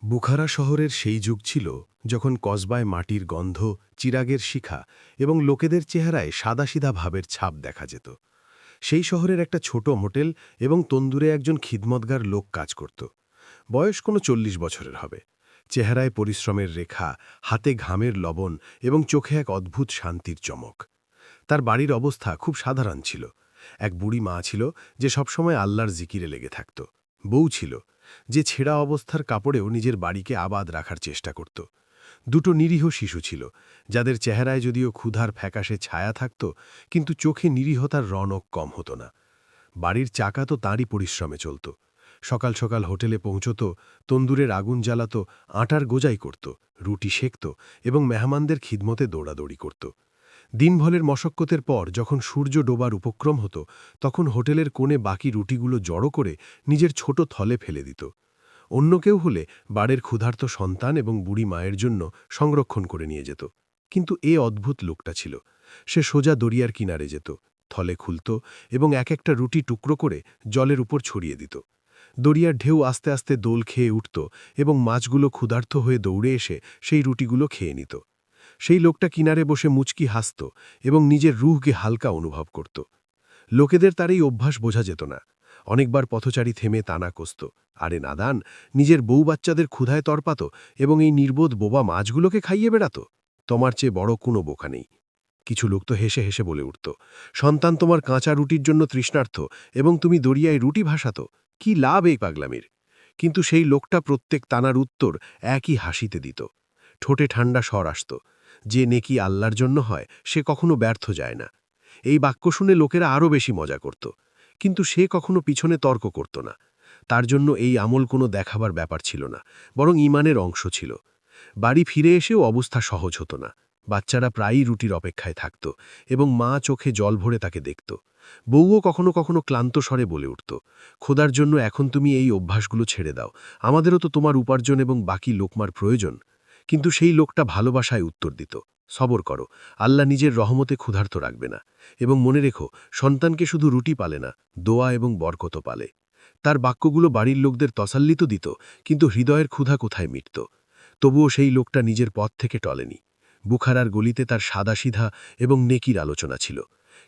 Bukhara শহরের সেই যুগ ছিল যখন কসবায় মাটির গন্ধ, চিরাগের শিখা এবং লোকেদের চেহারায় সাদাসিধা ভাবের ছাপ দেখা যেত। সেই শহরের একটা ছোট হোটেল এবং তন্দুরে একজন খিদমতগার লোক কাজ করত। বয়স কোনো 40 বছরের হবে। চেহারায় পরিশ্রমের রেখা, হাতে ঘামের লবণ এবং চোখে এক অদ্ভুত শান্তির চমক। তার বাড়ির অবস্থা খুব সাধারণ ছিল। এক বুড়ি মা ছিল যে সবসময় আল্লাহর জিকিরে লেগে থাকত। বউ ছিল যে ছেঁড়া অবস্থার কাপড়েও নিজের বাড়িকে আবাদ রাখার চেষ্টা করত। দুটো নিরীহ শিশু ছিল যাদের চেহারায় যদিও ক্ষুধার ফ্যাকাশে ছায়া থাকত, কিন্তু চোখে নিরীহতার রনক কম হতো না। বাড়ির চাকা তো তাঁরই পরিশ্রমে চলত। সকাল সকাল হোটেলে পৌঁছত, তন্দুরের আগুন জ্বালাত, আটার গোজাই করত, রুটি সেঁকত এবং মেহমানদের খিদমতে দৌড়াদৌড়ি করত। দিনভরের মশক্কতের পর যখন সূর্য ডোবার উপক্রম হতো, তখন হোটেলের কোণে বাকি রুটিগুলো জড়ো করে নিজের ছোট থলে ফেলে দিত। অন্য কেউ হলে বাড়ির ক্ষুধার্ত সন্তান এবং বুড়ি মায়ের জন্য সংরক্ষণ করে নিয়ে যেত। কিন্তু এ অদ্ভুত লোকটা ছিল। সে সোজা দরিয়ার কিনারে যেত, থলে খুলত এবং এক একটা রুটি টুকরো করে জলের উপর ছড়িয়ে দিত। দরিয়ার ঢেউ আস্তে আস্তে দোল খেয়ে উঠত এবং মাছগুলো ক্ষুধার্ত হয়ে দৌড়ে এসে সেই রুটিগুলো খেয়ে নিত। সেই লোকটা কিনারে বসে মুচকি হাসত এবং নিজের রুহকে হালকা অনুভব করত। লোকেদের তার এই অভ্যাস বোঝা যেত না। অনেকবার পথচারী থেমে তানা কষত, আরে নাদান, নিজের বউ বাচ্চাদের ক্ষুধায় তরপাত এবং এই নির্বোধ বোবা মাছগুলোকে খাইয়ে বেড়াত। তোমার চেয়ে বড় কোনো বোকা নেই। কিছু লোক তো হেসে হেসে বলে উঠত, সন্তান তোমার কাঁচা রুটির জন্য তৃষ্ণার্থ এবং তুমি দরিয়ায় রুটি ভাসাত, কি লাভ এই পাগলামির? কিন্তু সেই লোকটা প্রত্যেক তানার উত্তর একই হাসিতে দিত। ঠোঁটে ঠান্ডা স্বর আসত, যে নেকি আল্লাহর জন্য হয় সে কখনো ব্যর্থ যায় না। এই বাক্য শুনে লোকেরা আরও বেশি মজা করত, কিন্তু সে কখনো পিছনে তর্ক করত না। তার জন্য এই আমল কোনো দেখাবার ব্যাপার ছিল না, বরং ঈমানের অংশ ছিল। বাড়ি ফিরে এসেও অবস্থা সহজ হতো না। বাচ্চারা প্রায়ই রুটির অপেক্ষায় থাকত এবং মা চোখে জল ভরে তাকে দেখত। বউও কখনো কখনো ক্লান্ত স্বরে বলে উঠত, খোদার জন্য এখন তুমি এই অভ্যাসগুলো ছেড়ে দাও, আমাদেরও তো তোমার উপার্জন এবং বাকি লোকমার প্রয়োজন। কিন্তু সেই লোকটা ভালোবাসায় উত্তর দিত, সবর করো, আল্লাহ নিজের রহমতে ক্ষুধার্ত রাখবে না। এবং মনে রেখো, সন্তানকে শুধু রুটি পালে না, দোয়া এবং বরকত পালে। তার বাক্যগুলো বাড়ির লোকদের তসাল্লি তো দিত, কিন্তু হৃদয়ের ক্ষুধা কোথায় মিটত? তবুও সেই লোকটা নিজের পথ থেকে টলেনি। বুখারার গলিতে তার সাদাসিধা এবং নেকির আলোচনা ছিল।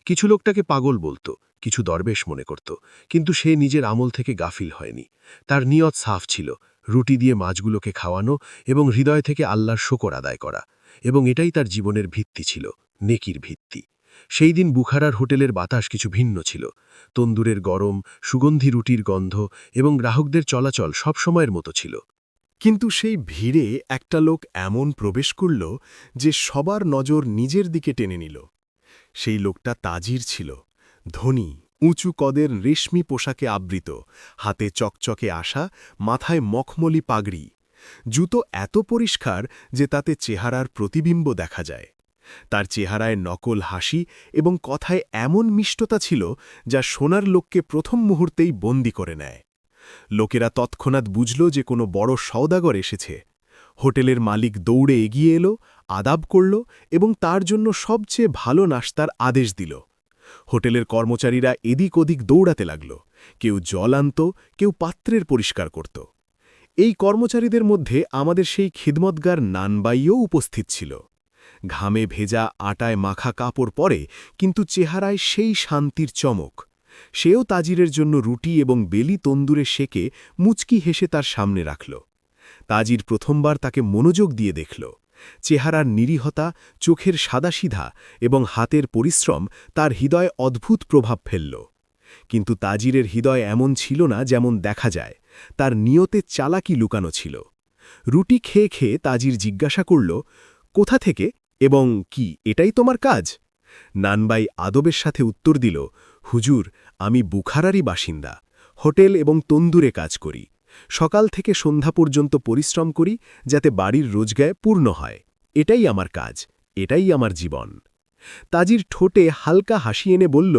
কিছু লোকটাকে পাগল বলতো, কিছু দরবেশ মনে করত, কিন্তু সে নিজের আমল থেকে গাফিল হয়নি। তার নিয়ত সাফ ছিল, রুটি দিয়ে মাছগুলোকে খাওয়ানো এবং হৃদয় থেকে আল্লাহর শকর আদায় করা। এবং এটাই তার জীবনের ভিত্তি ছিল, নেকির ভিত্তি। সেই দিন বুখারার হোটেলের বাতাস কিছু ভিন্ন ছিল। তন্দুরের গরম, সুগন্ধি রুটির গন্ধ এবং গ্রাহকদের চলাচল সবসময়ের মতো ছিল। কিন্তু সেই ভিড়ে একটা লোক এমন প্রবেশ করল যে সবার নজর নিজের দিকে টেনে নিল। সেই লোকটা তাজির ছিল, ধনী, উঁচু কদের রেশমি পোশাকে আবৃত, হাতে চকচকে আসা, মাথায় মখমলি পাগড়ি। জুতো এত পরিষ্কার যে তাতে চেহারার প্রতিবিম্ব দেখা যায়। তার চেহারায় নকল হাসি এবং কথায় এমন মিষ্টতা ছিল যা শোনার লোককে প্রথম মুহূর্তেই বন্দি করে নেয়। লোকেরা তৎক্ষণাৎ বুঝল যে কোনো বড় সওদাগর এসেছে। হোটেলের মালিক দৌড়ে এগিয়ে এলো, আদাব করল এবং তার জন্য সবচেয়ে ভালো নাশতার আদেশ দিল। হোটেলের কর্মচারীরা এদিক ওদিক দৌড়াতে লাগল। কেউ জল আনত, কেউ পাত্রের পরিষ্কার করত। এই কর্মচারীদের মধ্যে আমাদের সেই খিদমতগার নানবাইও উপস্থিত ছিল। ঘামে ভেজা আটায় মাখা কাপড় পরে, কিন্তু চেহারায় সেই শান্তির চমক। সেও তাজিরের জন্য রুটি এবং বেলি তন্দুরে সেকে মুচকি হেসে তার সামনে রাখল। তাজির প্রথমবার তাকে মনোযোগ দিয়ে দেখল। চেহারার নিরীহতা, চোখের সাদাসিধা এবং হাতের পরিশ্রম তার হৃদয়ে অদ্ভুত প্রভাব ফেলল। কিন্তু তাজিরের হৃদয় এমন ছিল না যেমন দেখা যায়। তার নিয়তে চালাকি লুকানো ছিল। রুটি খেয়ে খেয়ে তাজির জিজ্ঞাসা করল, কোথা থেকে এবং কি এটাই তোমার কাজ? নানবাই আদবের সাথে উত্তর দিল, হুজুর, আমি বুখারারই বাসিন্দা। হোটেল এবং তন্দুরে কাজ করি। সকাল থেকে সন্ধ্যা পর্যন্ত পরিশ্রম করি যাতে বাড়ির রোজগার পূর্ণ হয়। এটাই আমার কাজ, এটাই আমার জীবন। তাজির ঠোঁটে হালকা হাসি এনে বলল,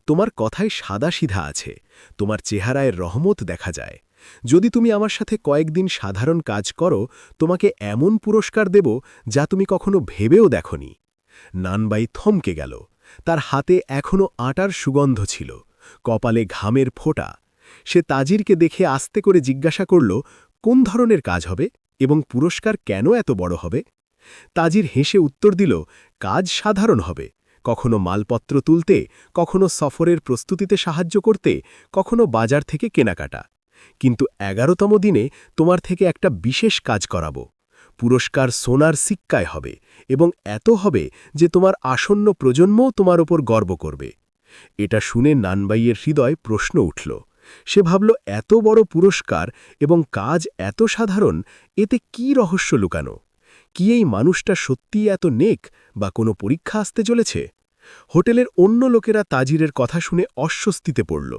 তোমার কথায় সাদাসিধা আছে, তোমার চেহারায় রহমত দেখা যায়। যদি তুমি আমার সাথে কয়েকদিন সাধারণ কাজ করো, তোমাকে এমন পুরস্কার দেব যা তুমি কখনো ভেবেও দেখনি। নানবাই থমকে গেল। তার হাতে এখনো আটার সুগন্ধ ছিল, কপালে ঘামের ফোঁটা। সে তাজিরকে দেখে আস্তে করে জিজ্ঞাসা করল, কোন ধরনের কাজ হবে এবং পুরস্কার কেন এত বড় হবে? তাজির হেসে উত্তর দিল, কাজ সাধারণ হবে, কখনো মালপত্র তুলতে, কখনো সফরের প্রস্তুতিতে সাহায্য করতে, কখনো বাজার থেকে কেনাকাটা। কিন্তু 11তম দিনে তোমার থেকে একটা বিশেষ কাজ করাবো। পুরস্কার সোনার সিক্কায় হবে এবং এত হবে যে তোমার আসন্ন প্রজন্মও তোমার ওপর গর্ব করবে। এটা শুনে নানবাইয়ের হৃদয় প্রশ্ন উঠল। সে ভাবল, এত বড় পুরস্কার এবং কাজ এত সাধারণ, এতে কি রহস্য লুকানো? কি এই মানুষটা সত্যিই এত নেক, বা কোনো পরীক্ষা আসতে চলেছে? হোটেলের অন্য লোকেরা তাজিরের কথা শুনে অস্বস্তিতে পড়ল।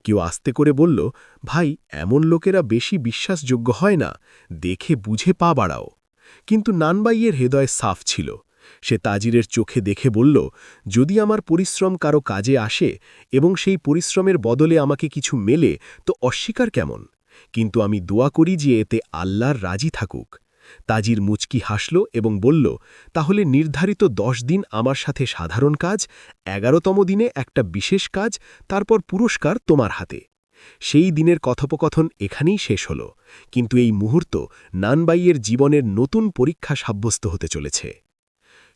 কেউ আস্তে করে বলল, ভাই, এমন লোকেরা বেশি বিশ্বাসযোগ্য হয় না, দেখে বুঝে পা বাড়াও। কিন্তু নানবাইয়ের হৃদয় সাফ ছিল। সে তাজিরের চোখে দেখে বলল, যদি আমার পরিশ্রম কারো কাজে আসে এবং সেই পরিশ্রমের বদলে আমাকে কিছু মেলে, তো অস্বীকার কেমন? কিন্তু আমি দোয়া করি যে এতে আল্লাহর রাজি থাকুক। তাজির মুচকি হাসল এবং বলল, তাহলে নির্ধারিত 10 দিন আমার সাথে সাধারণ কাজ, 11তম দিনে একটা বিশেষ কাজ, তারপর পুরস্কার তোমার হাতে। সেই দিনের কথোপকথন এখানেই শেষ হল, কিন্তু এই মুহূর্ত নানবাইয়ের জীবনের নতুন পরীক্ষা সাব্যস্ত হতে চলেছে।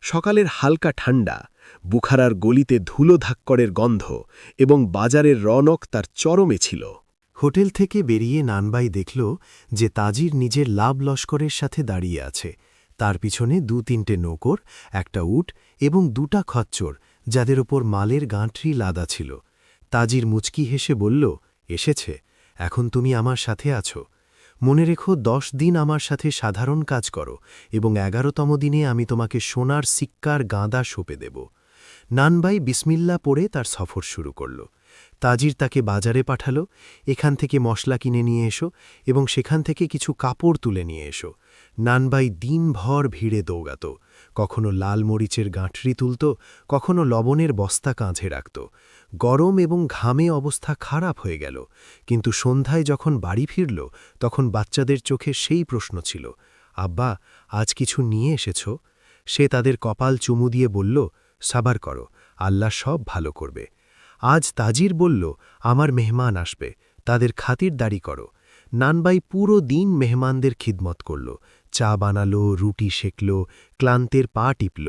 সকালের হালকা ঠান্ডা, বুখারার গলিতে ধুলো ধাক্কড়ের গন্ধ এবং বাজারের রনক তার চরমে ছিল। হোটেল থেকে বেরিয়ে নানবাই দেখল যে তাজির নিজের লাভ লস্করের সাথে দাঁড়িয়ে আছে। তার পিছনে 2-3টে নৌকর, একটা উট এবং 2টা খচ্চর, যাদের ওপর মালের গাঁটরি লাদা ছিল। তাজির মুচকি হেসে বলল, এসেছে, এখন তুমি আমার সাথে আছো। মনে রেখো, 10 দিন আমার সাথে সাধারণ কাজ করো এবং 11তম দিনে আমি তোমাকে সোনার সিক্কার গাঁদা সঁপে দেব। নানবাই বিসমিল্লা পড়ে তার সফর শুরু করল। তাজির তাকে বাজারে পাঠালো, এখান থেকে মশলা কিনে নিয়ে এসো এবং সেখান থেকে কিছু কাপড় তুলে নিয়ে এসো। নানবাই দিনভর ভিড়ে দৌড়াত, কখনো লাল মরিচের গাঁটরি তুলত, কখনো লবণের বস্তা কাঁধে রাখত। গরম এবং ঘামে অবস্থা খারাপ হয়ে গেল, কিন্তু সন্ধ্যায় যখন বাড়ি ফিরল, তখন বাচ্চাদের চোখে সেই প্রশ্ন ছিল, আব্বা, আজ কিছু নিয়ে এসেছ? সে তাদের কপাল চুমু দিয়ে বলল, সাবার করো, আল্লাহ সব ভালো করবে। আজ তাজির বলল, আমার মেহমান আসবে, তাদের খাতিরদারি করো। নানবাই পুরো দিন মেহমানদের খিদমত করল, চা বানালো, রুটি সেঁকল, ক্লান্তের পা টিপল,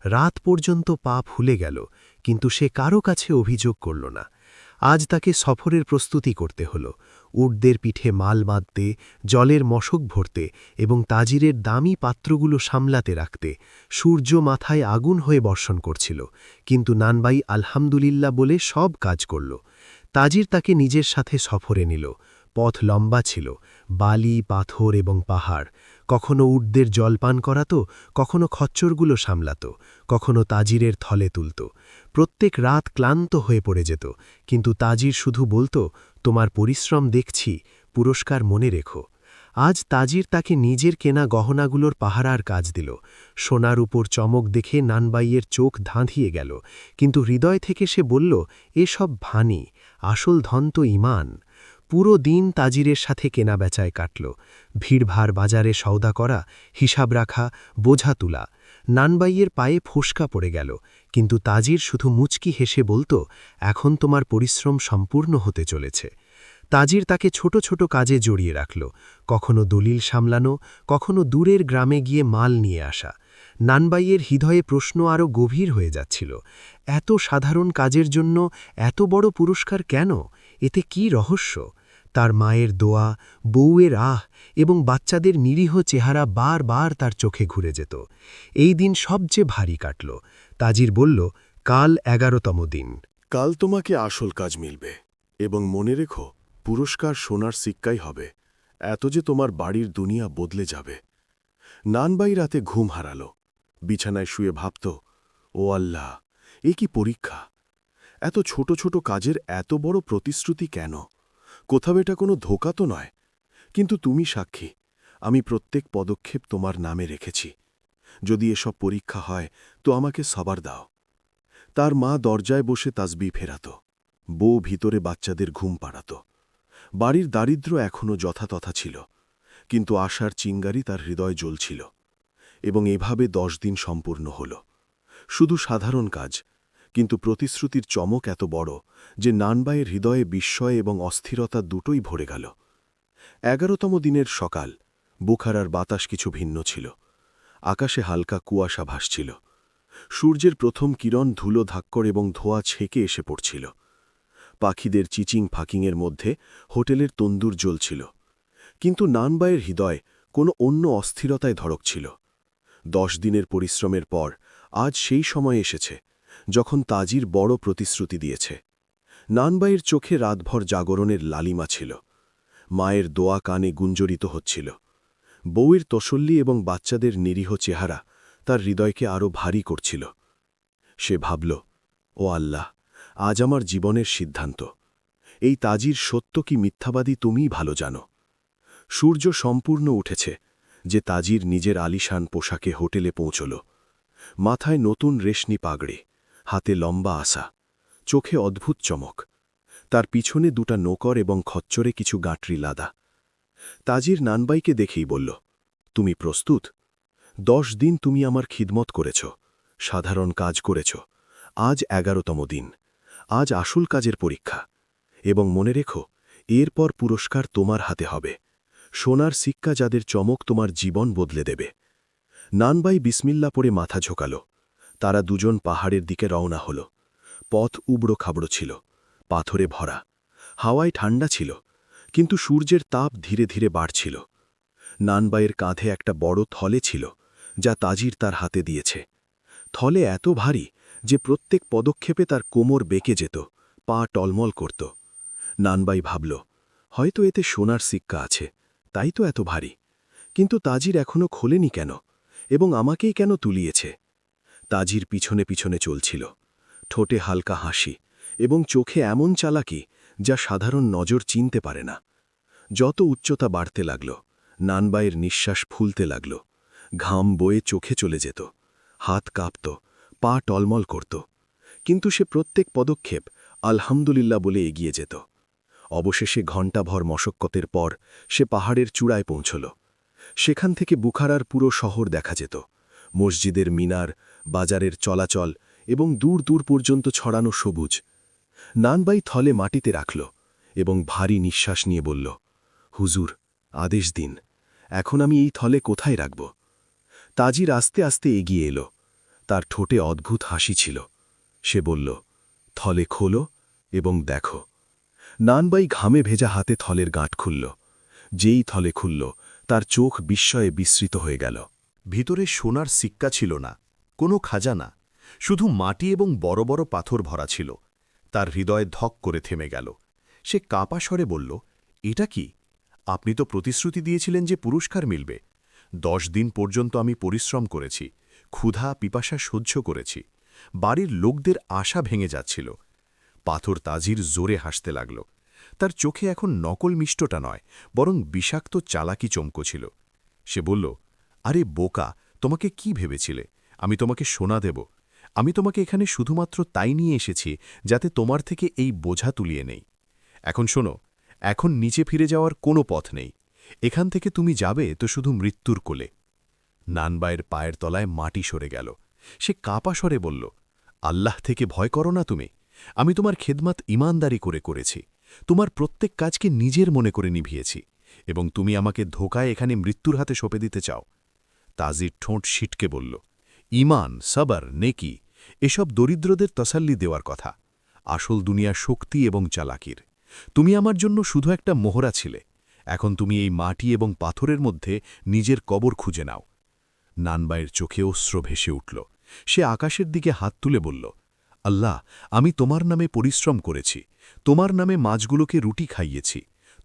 রাত পর্যন্ত পা ফুলে গেল, কিন্তু সে কারো কাছে অভিযোগ করল না। আজ তাকে সফরের প্রস্তুতি করতে হল, উটদের পিঠে মাল বাঁধতে, জলের মশক ভরতে এবং তাজিরের দামি পাত্রগুলো সামলাতে রাখতে। সূর্য মাথায় আগুন হয়ে বর্ষণ করছিল, কিন্তু নানবাই আলহামদুলিল্লাহ বলে সব কাজ করল। তাজির তাকে নিজের সাথে সফরে নিল। পথ লম্বা ছিল, বালি, পাথর এবং পাহাড়। কখনো উটদের জলপান করাত, কখনো খচ্চরগুলো সামলাত, কখনো তাজিরের থলে তুলত। প্রত্যেক রাত ক্লান্ত হয়ে পড়ে যেত, কিন্তু তাজির শুধু বলতো, তোমার পরিশ্রম দেখছি, পুরস্কার মনে রেখো। আজ তাজির তাকে নিজের কেনা গহনাগুলোর পাহারার কাজ দিল। সোনার উপর চমক দেখে নানবাইয়ের চোখ ধাঁধিয়ে গেল, কিন্তু হৃদয় থেকে সে বলল, এসব ভানি, আসল ধন তো ঈমান। পুরো দিন তাজিরের সাথে কেনাবেচায় কাটল, ভিড়ভাড় বাজারে সওদা করা, হিসাব রাখা, বোঝা তোলা। নানবাইয়ের পায়ে ফোসকা পড়ে গেল, কিন্তু তাজির শুধু মুচকি হেসে বলত, এখন তোমার পরিশ্রম সম্পূর্ণ হতে চলেছে। তাজির তাকে ছোট ছোট কাজে জড়িয়ে রাখল, কখনো দলিল সামলানো, কখনো দূরের গ্রামে গিয়ে মাল নিয়ে আসা। নানবাইয়ের হৃদয়ে প্রশ্ন আরও গভীর হয়ে যাচ্ছিল, এত সাধারণ কাজের জন্য এত বড় পুরস্কার কেন? এতে কি রহস্য? তার মায়ের দোয়া, বউয়ের আহ এবং বাচ্চাদের নিরীহ চেহারা বারবার তার চোখে ঘুরে যেত। এই দিন সবচেয়ে ভারী কাটল। তাজির বলল, কাল 11তম দিন। কাল তোমাকে আসল কাজ মিলবে, এবং মনে রেখো, পুরস্কার সোনার সিক্কাই হবে, এত যে তোমার বাড়ির দুনিয়া বদলে যাবে। নানবাই রাতে ঘুম হারাল, বিছানায় শুয়ে ভাবত, ও আল্লাহ, এ কি পরীক্ষা! এত ছোট ছোট কাজের এত বড় প্রতিশ্রুতি কেন? কোথাও এটা কোনো ধোঁকা তো নয়। কিন্তু তুমি সাক্ষী, আমি প্রত্যেক পদক্ষেপ তোমার নামে রেখেছি। যদি এসব পরীক্ষা হয় তো আমাকে সবার দাও। তার মা দরজায় বসে তাসবিহ ফেরাত, বউ ভিতরে বাচ্চাদের ঘুম পাড়াত। বাড়ির দারিদ্র্য এখনও যথাতথা ছিল, কিন্তু আশার চিঙ্গারি তার হৃদয় জ্বলছিল। এবং এভাবে 10 দিন সম্পূর্ণ হল। শুধু সাধারণ কাজ, কিন্তু প্রতিশ্রুতির চমক এত বড় যে নানবাইয়ের হৃদয়ে বিস্ময় এবং অস্থিরতা দুটোই ভরে গেল। 11তম দিনের সকাল। বুখারার বাতাস কিছু ভিন্ন ছিল। আকাশে হালকা কুয়াশা ভাসছিল। সূর্যের প্রথম কিরণ ধুলো ধাক্কর এবং ধোঁয়া ছেঁকে এসে পড়ছিল। পাখিদের চিচিং ফাকিংয়ের মধ্যে হোটেলের তন্দুর জ্বলছিল। কিন্তু নানবাইয়ের হৃদয় কোনো অন্য অস্থিরতায় ধড়কছিল। 10 দিনের পরিশ্রমের পর আজ সেই সময় এসেছে যখন তাজির বড় প্রতিশ্রুতি দিয়েছে। নানবাইয়ের চোখে রাতভর জাগরণের লালিমা ছিল। মায়ের দোয়া কানে গুঞ্জরিত হচ্ছিল। বউয়ের তসল্লি এবং বাচ্চাদের নিরীহ চেহারা তার হৃদয়কে আরও ভারী করছিল। সে ভাবল, ও আল্লাহ, আজ আমার জীবনের সিদ্ধান্ত। এই তাজির সত্য কি মিথ্যাবাদী তুমিই ভালো জানো। সূর্য সম্পূর্ণ উঠেছে যে তাজির নিজের আলিশান পোশাকে হোটেলে পৌঁছল। মাথায় নতুন রেশমি পাগড়ি, হাতে লম্বা আসা, চোখে অদ্ভুত চমক। তার পিছনে 2টা নৌকর এবং খচ্চরে কিছু গাঁটরি লাদা। তাজির নানবাইকে দেখেই বলল, তুমি প্রস্তুত? 10 দিন তুমি আমার খিদমত করেছ, সাধারণ কাজ করেছ। আজ 11তম দিন। আজ আসল কাজের পরীক্ষা। এবং মনে রেখো, এরপর পুরস্কার তোমার হাতে হবে। সোনার সিক্কা যাদের চমক তোমার জীবন বদলে দেবে। নানবাই বিসমিল্লা পড়ে মাথা ঝোকাল। তারা দুজন পাহাড়ের দিকে রওনা হল। পথ উবড়ো খাবড়ো ছিল, পাথরে ভরা। হাওয়ায় ঠান্ডা ছিল, কিন্তু সূর্যের তাপ ধীরে ধীরে বাড়ছিল। নানবাইয়ের কাঁধে একটা বড় থলে ছিল, যা তাজির তার হাতে দিয়েছে। থলে এত ভারী যে প্রত্যেক পদক্ষেপে তার কোমর বেঁকে যেত, পা টলমল করত। নানবাই ভাবল, হয়তো এতে সোনার সিক্কা আছে, তাই তো এত ভারী। কিন্তু তাজির এখনও খোলেনি কেন, এবং আমাকেই কেন তুলিয়েছে? তাজির পিছনে পিছনে চলছিল, ঠোঁটে হালকা হাসি এবং চোখে এমন চালাকি যা সাধারণ নজর চিনতে পারে না। যত উচ্চতা বাড়তে লাগল, নানবাইয়ের নিঃশ্বাস ফুলতে লাগল। ঘাম বয়ে চোখে চলে যেত, হাত কাঁপত, পা টলমল করত। কিন্তু সে প্রত্যেক পদক্ষেপ আলহামদুলিল্লাহ বলে এগিয়ে যেত। অবশেষে ঘণ্টাভর মশক্কতের পর সে পাহাড়ের চূড়ায় পৌঁছল। সেখান থেকে বুখারার পুরো শহর দেখা যেত, মসজিদের মিনার, বাজারের চলাচল এবং দূর দূর পর্যন্ত ছড়ানো সবুজ। নানবাই থলে মাটিতে রাখল এবং ভারী নিঃশ্বাস নিয়ে বলল, হুজুর, আদেশ দিন, এখন আমি এই থলে কোথায় রাখব? তাজির আস্তে আস্তে এগিয়ে এলো। তার ঠোঁটে অদ্ভুত হাসি ছিল। সে বলল, থলে খোলো এবং দেখো। নানবাই ঘামে ভেজা হাতে থলের গাঁট খুলল। যেই থলে খুলল, তার চোখ বিস্ময়ে বিস্মৃত হয়ে গেল। ভিতরে সোনার সিক্কা ছিল না, কোনো খাজানা, শুধু মাটি এবং বড় বড় পাথর ভরা ছিল। তার হৃদয় ধক করে থেমে গেল। সে কাঁপা স্বরে বলল, এটা কি? আপনি তো প্রতিশ্রুতি দিয়েছিলেন যে পুরস্কার মিলবে। 10 দিন পর্যন্ত আমি পরিশ্রম করেছি, ক্ষুধা পিপাসা সহ্য করেছি। বাড়ির লোকদের আশা ভেঙে যাচ্ছিল। পাথর তাজির জোরে হাসতে লাগল। তার চোখে এখন নকল মিষ্টটা নয়, বরং বিষাক্ত চালাকি চমকছিল। সে বলল, আরে বোকা, তোমাকে কি ভেবেছিলে? আমি তোমাকে সোনা দেব। আমি তোমাকে এখানে শুধুমাত্র তাই নিয়ে এসেছি যাতে তোমার থেকে এই বোঝা তুলিয়ে নেই। এখন শোনো, এখন নিচে ফিরে যাওয়ার কোনো পথ নেই। এখান থেকে তুমি যাবে তো শুধু মৃত্যুর কোলে। নানবাইয়ের পায়ের তলায় মাটি সরে গেল। সে কাঁপা স্বরে বলল, আল্লাহ থেকে ভয় করো না তুমি? আমি তোমার খেদমাত ইমানদারি করে করেছি। তোমার প্রত্যেক কাজকে নিজের মনে করে নিভিয়েছি, এবং তুমি আমাকে ধোকায় এখানে মৃত্যুর হাতে সঁপে দিতে চাও? তাজির ঠোঁট সিটকে বলল, ইমান, সবর, নেকি এসব দরিদ্রদের তসাল্লি দেওয়ার কথা। আসল দুনিয়া শক্তি এবং চালাকির। তুমি আমার জন্য শুধু একটা মোহরা ছিলে। এখন তুমি এই মাটি এবং পাথরের মধ্যে নিজের কবর খুঁজে নাও। নানবাইয়ের চোখে অশ্র ভেসে উঠল। সে আকাশের দিকে হাত তুলে বলল, আল্লাহ, আমি তোমার নামে পরিশ্রম করেছি, তোমার নামে মাছগুলোকে রুটি খাইয়েছি,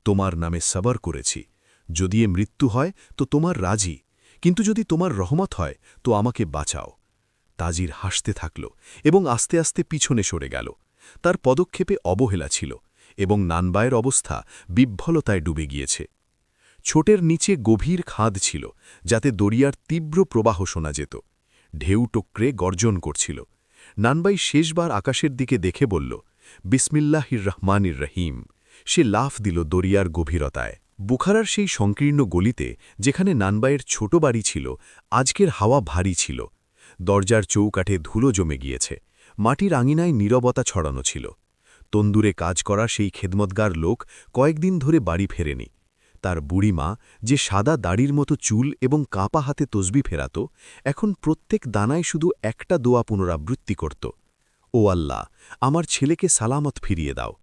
তোমার নামে সবর করেছি। যদি এ মৃত্যু হয় তো তোমার রাজি, কিন্তু যদি তোমার রহমত হয় তো আমাকে বাঁচাও। তাজির হাসতে থাকল এবং আস্তে আস্তে পিছনে সরে গেল। তার পদক্ষেপে অবহেলা ছিল এবং নানবাইয়ের অবস্থা বিহ্বলতায় ডুবে গিয়েছে। ছোটের নিচে গভীর খাদ ছিল, যাতে দরিয়ার তীব্র প্রবাহ শোনা যেত। ঢেউ টোকরে গর্জন করছিল। নানবাই শেষবার আকাশের দিকে দেখে বলল, বিসমিল্লাহির রহমানির রহিম। সে লাফ দিল দরিয়ার গভীরতায়। বুখারার সেই সংকীর্ণ গলিতে, যেখানে নানবাইয়ের ছোট বাড়ি ছিল, আজকের হাওয়া ভারী ছিল। দরজার চৌকাঠে ধুলো জমে গিয়েছে। মাটির আঙিনায় নীরবতা ছড়ানো ছিল। তন্দুরে কাজ করা সেই খেদমতগার লোক কয়েকদিন ধরে বাড়ি ফেরেনি। তার বুড়িমা, যে সাদা দাড়ির মতো চুল এবং কাঁপা হাতে তসবি ফেরাত, এখন প্রত্যেক দানায় শুধু একটা দোয়া পুনরাবৃত্তি করত। ও আল্লাহ, আমার ছেলেকে সালামত ফিরিয়ে দাও।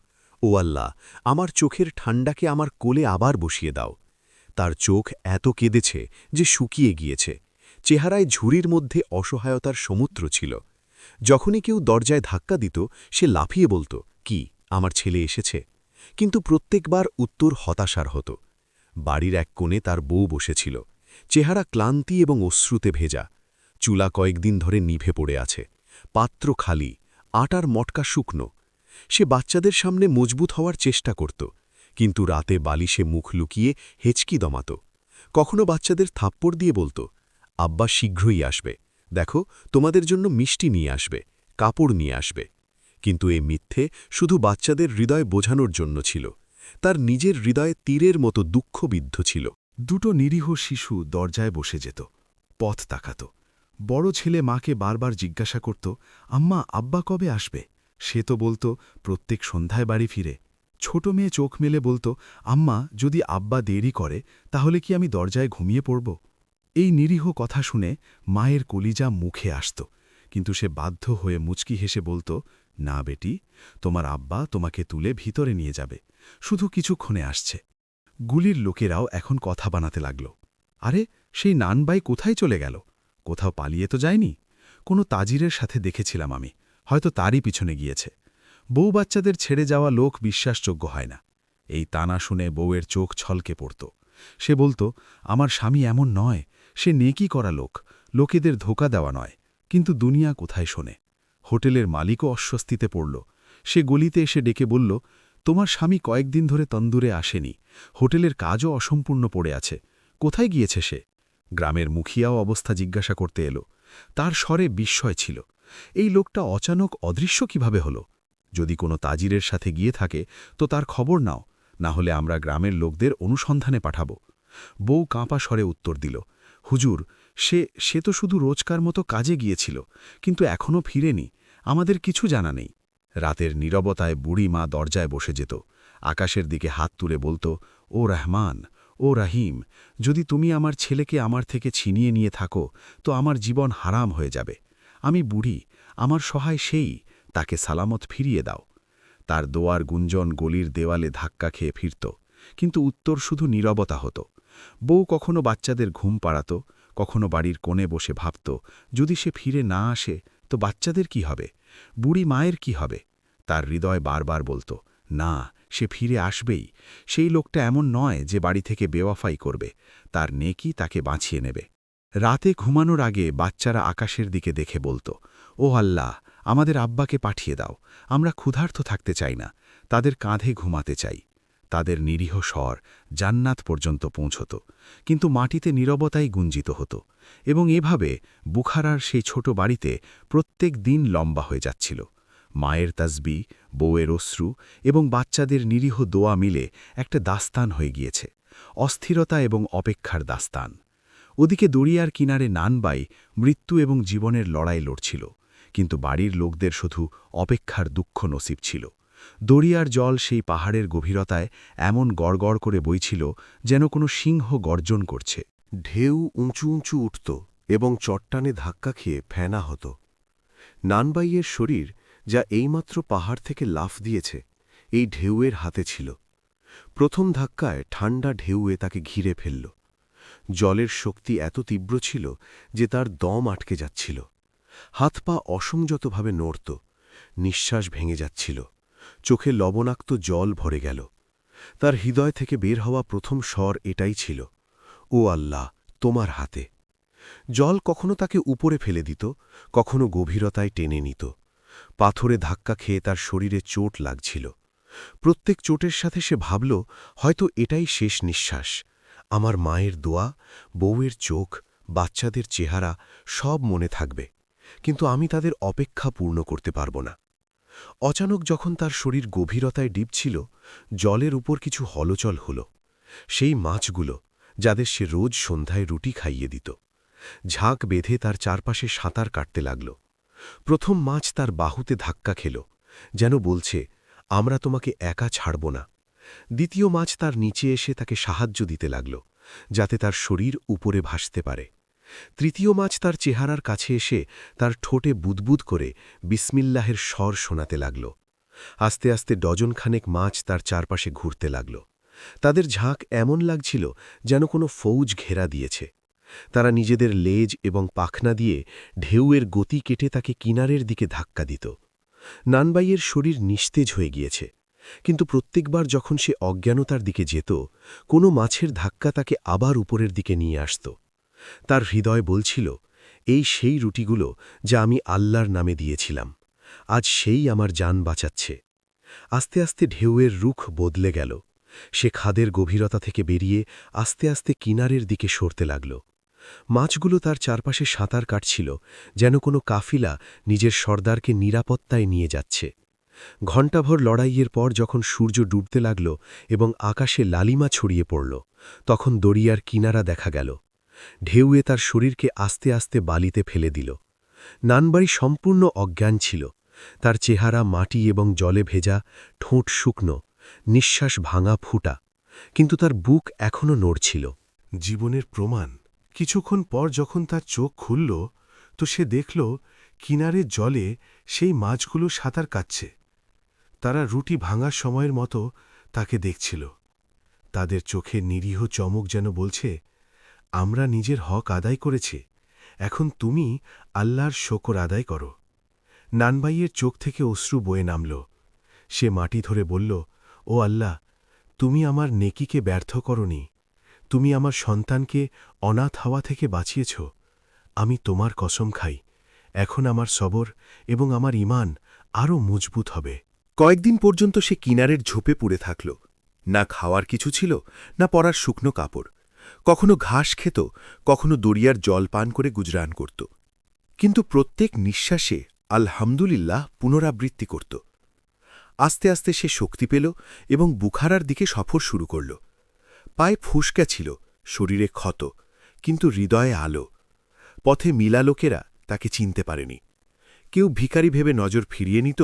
ও আল্লাহ, আমার চোখের ঠান্ডাকে আমার কোলে আবার বসিয়ে দাও। তার চোখ এত কেঁদেছে যে শুকিয়ে গিয়েছে। চেহারায় ঝুড়ির মধ্যে অসহায়তার সমুদ্র ছিল। যখনই কেউ দরজায় ধাক্কা দিত, সে লাফিয়ে বলত, কি আমার ছেলে এসেছে? কিন্তু প্রত্যেকবার উত্তর হতাশার হতো। বাড়ির এক কোণে তার বউ বসেছিল, চেহারা ক্লান্তি এবং অশ্রুতে ভেজা। চুলা কয়েকদিন ধরে নিভে পড়ে আছে, পাত্র খালি, আটার মটকা শুকনো। সে বাচ্চাদের সামনে মজবুত হওয়ার চেষ্টা করত, কিন্তু রাতে বালিশে মুখ লুকিয়ে হেঁচকি দমাত। কখনো বাচ্চাদের থাপ্পড় দিয়ে বলত, আব্বা শীঘ্রই আসবে, দেখো তোমাদের জন্য মিষ্টি নিয়ে আসবে, কাপড় নিয়ে আসবে। কিন্তু এ মিথ্যে শুধু বাচ্চাদের হৃদয় বোঝানোর জন্য ছিল। তার নিজের হৃদয়ে তীরের মতো দুঃখবিদ্ধ ছিল। দুটো নিরীহ শিশু দরজায় বসে যেত, পথ তাকাত। বড় ছেলে মাকে বারবার জিজ্ঞাসা করত, আম্মা আব্বা কবে আসবে? সে তো বলত, প্রত্যেক সন্ধ্যায় বাড়ি ফিরে। ছোট মেয়ে চোখ মেলে বলত, আম্মা যদি আব্বা দেরি করে তাহলে কি আমি দরজায় ঘুমিয়ে পড়ব? এই নিরীহ কথা শুনে মায়ের কলিজা মুখে আসত, কিন্তু সে বাধ্য হয়ে মুচকি হেসে বলত, না বেটি, তোমার আব্বা তোমাকে তুলে ভিতরে নিয়ে যাবে, শুধু কিছুক্ষণে আসছে। গুলির লোকেরাও এখন কথা বানাতে লাগল। আরে সেই নানবাই কোথায় চলে গেল? কোথাও পালিয়ে তো যায়নি। কোনো তাজিরের সাথে দেখেছিলাম আমি, হয়তো তারই পিছনে গিয়েছে। বউ বাচ্চাদের ছেড়ে যাওয়া লোক বিশ্বাসযোগ্য হয় না। এই তানা শুনে বউয়ের চোখ ছলকে পড়ত। সে বলত, আমার স্বামী এমন নয়, সে নেকি করা লোক, লোকেদের ধোকা দেওয়া নয়। কিন্তু দুনিয়া কোথায় শোনে? হোটেলের মালিকও অস্বস্তিতে পড়ল। সে গলিতে এসে ডেকে বলল, তোমার স্বামী কয়েকদিন ধরে তন্দুরে আসেনি, হোটেলের কাজও অসম্পূর্ণ পড়ে আছে, কোথায় গিয়েছে সে? গ্রামের মুখিয়াও অবস্থা জিজ্ঞাসা করতে এলো। তার স্বরে বিস্ময় ছিল। এই লোকটা অচানক অদৃশ্য কিভাবে হল? যদি কোনো তাজিরের সাথে গিয়ে থাকে তো তার খবর নাও, না হলে আমরা গ্রামের লোকদের অনুসন্ধানে পাঠাব। বউ কাঁপা স্বরে উত্তর দিল, হুজুর, সে তো শুধু রোজকার মতো কাজে গিয়েছিল, কিন্তু এখনও ফিরেনি, আমাদের কিছু জানা নেই। রাতের নীরবতায় বুড়ি মা দরজায় বসে যেত, আকাশের দিকে হাত তুলে বলত, ও রহমান, ও রাহিম, যদি তুমি আমার ছেলেকে আমার থেকে ছিনিয়ে নিয়ে থাকো তো আমার জীবন হারাম হয়ে যাবে। আমি বুড়ি, আমার সহায় সেই, তাকে সালামত ফিরিয়ে দাও। তার দোয়ার গুঞ্জন গলির দেওয়ালে ধাক্কা খেয়ে ফিরত, কিন্তু উত্তর শুধু নীরবতা হতো। বউ কখনো বাচ্চাদের ঘুম পাড়াত, কখনো বাড়ির কোণে বসে ভাবত, যদি সে ফিরে না আসে তো বাচ্চাদের কি হবে, বুড়ি মায়ের কি হবে? তার হৃদয় বারবার বলত, না, সে ফিরে আসবেই। সেই লোকটা এমন নয় যে বাড়ি থেকে বেওয়াফাই করবে, তার নেকি তাকে বাঁচিয়ে নেবে। রাতে ঘুমানোর আগে বাচ্চারা আকাশের দিকে দেখে বলত, ও আল্লাহ, আমাদের আব্বাকে পাঠিয়ে দাও, আমরা ক্ষুধার্ত থাকতে চাই না, তাদের কাঁধে ঘুমাতে চাই। তাদের নিরীহ স্বর জান্নাত পর্যন্ত পৌঁছত, কিন্তু মাটিতে নীরবতাই গুঞ্জিত হতো। এবং এভাবে বুখারার সেই ছোট বাড়িতে প্রত্যেক দিন লম্বা হয়ে যাচ্ছিল। মায়ের তাসবি, বউয়ের অশ্রু এবং বাচ্চাদের নিরীহ দোয়া মিলে একটা দাস্তান হয়ে গিয়েছে, অস্থিরতা এবং অপেক্ষার দাস্তান। ওদিকে দরিয়ার কিনারে নানবাই মৃত্যু এবং জীবনের লড়াই লড়ছিল, কিন্তু বাড়ির লোকদের শুধু অপেক্ষার দুঃখ নসিব ছিল। দরিয়ার জল সেই পাহাড়ের গভীরতায় এমন গড়গড় করে বইছিল যেন কোনো সিংহ গর্জন করছে। ঢেউ উঁচু উঁচু উঠত এবং চট্টানে ধাক্কা খেয়ে ফেনা হতো। নানবাইয়ের শরীর, যা এইমাত্র পাহাড় থেকে লাফ দিয়েছে, এই ঢেউয়ের হাতে ছিল। প্রথম ধাক্কায় ঠান্ডা ঢেউয়ে তাকে ঘিরে ফেলল। জলের শক্তি এত তীব্র ছিল যে তার দম আটকে যাচ্ছিল। হাত পা অসংযতভাবে নড়ত, নিঃশ্বাস ভেঙে যাচ্ছিল, চোখে লবণাক্ত জল ভরে গেল। তার হৃদয় থেকে বের হওয়া প্রথম স্বর এটাই ছিল, ও আল্লাহ, তোমার হাতে। জল কখনো তাকে উপরে ফেলে দিত, কখনো গভীরতায় টেনে নিত। পাথরে ধাক্কা খেয়ে তার শরীরে চোট লাগছিল। প্রত্যেক চোটের সাথে সে ভাবল, হয়তো এটাই শেষ নিঃশ্বাস। আমার মায়ের দোয়া, বউয়ের চোখ, বাচ্চাদের চেহারা সব মনে থাকবে, কিন্তু আমি তাদের অপেক্ষা পূর্ণ করতে পারব না। অচানক যখন তার শরীর গভীরতায় ডিপছিল, জলের উপর কিছু হলচল হল। সেই মাছগুলো, যাদের সে রোজ সন্ধ্যায় রুটি খাইয়ে দিত, ঝাঁক বেঁধে তার চারপাশে সাঁতার কাটতে লাগল। প্রথম মাছ তার বাহুতে ধাক্কা খেল, যেন বলছে, আমরা তোমাকে একা ছাড়ব না। দ্বিতীয় মাছ তার নিচে এসে তাকে সাহায্য দিতে লাগল, যাতে তার শরীর উপরে ভাসতে পারে। তৃতীয় মাছ তার চেহারার কাছে এসে তার ঠোঁটে বুদবুদ করে বিসমিল্লাহের স্বর শোনাতে লাগল। আস্তে আস্তে ডজনখানেক মাছ তার চারপাশে ঘুরতে লাগল। তাদের ঝাঁক এমন লাগছিল যেন কোনো ফৌজ ঘেরা দিয়েছে। তারা নিজেদের লেজ এবং পাখনা দিয়ে ঢেউয়ের গতি কেটে তাকে কিনারের দিকে ধাক্কা দিত। নানবাইয়ের শরীর নিস্তেজ হয়ে গিয়েছে, কিন্তু প্রত্যেকবার যখন সে অজ্ঞানতার দিকে যেত, কোনো মাছের ধাক্কা তাকে আবার উপরের দিকে নিয়ে আসত। তার হৃদয় বলছিল, এই সেই রুটিগুলো যা আমি আল্লাহর নামে দিয়েছিলাম, আজ সেই আমার জান বাঁচাচ্ছে। আস্তে আস্তে ঢেউয়ের রুখ বদলে গেল। সে খাদের গভীরতা থেকে বেরিয়ে আস্তে আস্তে কিনারের দিকে সরতে লাগল। মাছগুলো তার চারপাশে সাঁতার কাটছিল, যেন কোনো কাফিলা নিজের সর্দারকে নিরাপত্তায় নিয়ে যাচ্ছে। ঘণ্টাভর লড়াইয়ের পর যখন সূর্য ডুবতে লাগল এবং আকাশে লালিমা ছড়িয়ে পড়ল, তখন দরিয়ার কিনারা দেখা গেল। ঢেউয়ে তার শরীরকে আস্তে আস্তে বালিতে ফেলে দিল। নানবাড়ি সম্পূর্ণ অজ্ঞান ছিল। তার চেহারা মাটি এবং জলে ভেজা, ঠোঁট শুকনো, নিঃশ্বাস ভাঙা ফুটা, কিন্তু তার বুক এখনও নড়ছিল। জীবনের প্রমাণ। কিছুক্ষণ পর যখন তার চোখ খুলল, তো সে দেখল কিনারের জলে সেই মাছগুলো সাঁতার কাটছে। তারা রুটি ভাঙার সময়ের মতো তাকে দেখছিল। তাদের চোখে নিরীহ চমক যেন বলছে, আমরা নিজের হক আদায় করেছি, এখন তুমি আল্লাহর শকর আদায় করো। নানবাইয়ের চোখ থেকে অশ্রু বয়ে নামল। সে মাটি ধরে বলল, ও আল্লাহ, তুমি আমার নেকিকে ব্যর্থ করনি, তুমি আমার সন্তানকে অনাথ হওয়া থেকে বাঁচিয়েছ। আমি তোমার কসম খাই, এখন আমার সবর এবং আমার ঈমান আরও মজবুত হবে। কয়েকদিন পর্যন্ত সে কিনারের ঝোপে পুড়ে থাকল। না খাওয়ার কিছু ছিল, না পরার শুকনো কাপড়। কখনো ঘাস খেত, কখনো দরিয়ার জল পান করে গুজরান করত। কিন্তু প্রত্যেক নিঃশ্বাসে আলহামদুলিল্লাহ পুনরাবৃত্তি করত। আস্তে আস্তে সে শক্তি পেল এবং বুখারার দিকে সফর শুরু করল। পায়ে ফুসকা ছিল, শরীরে ক্ষত, কিন্তু হৃদয়ে আলো। পথে মিলা লোকেরা তাকে চিনতে পারেনি। কেউ ভিখারি ভেবে নজর ফিরিয়ে নিত,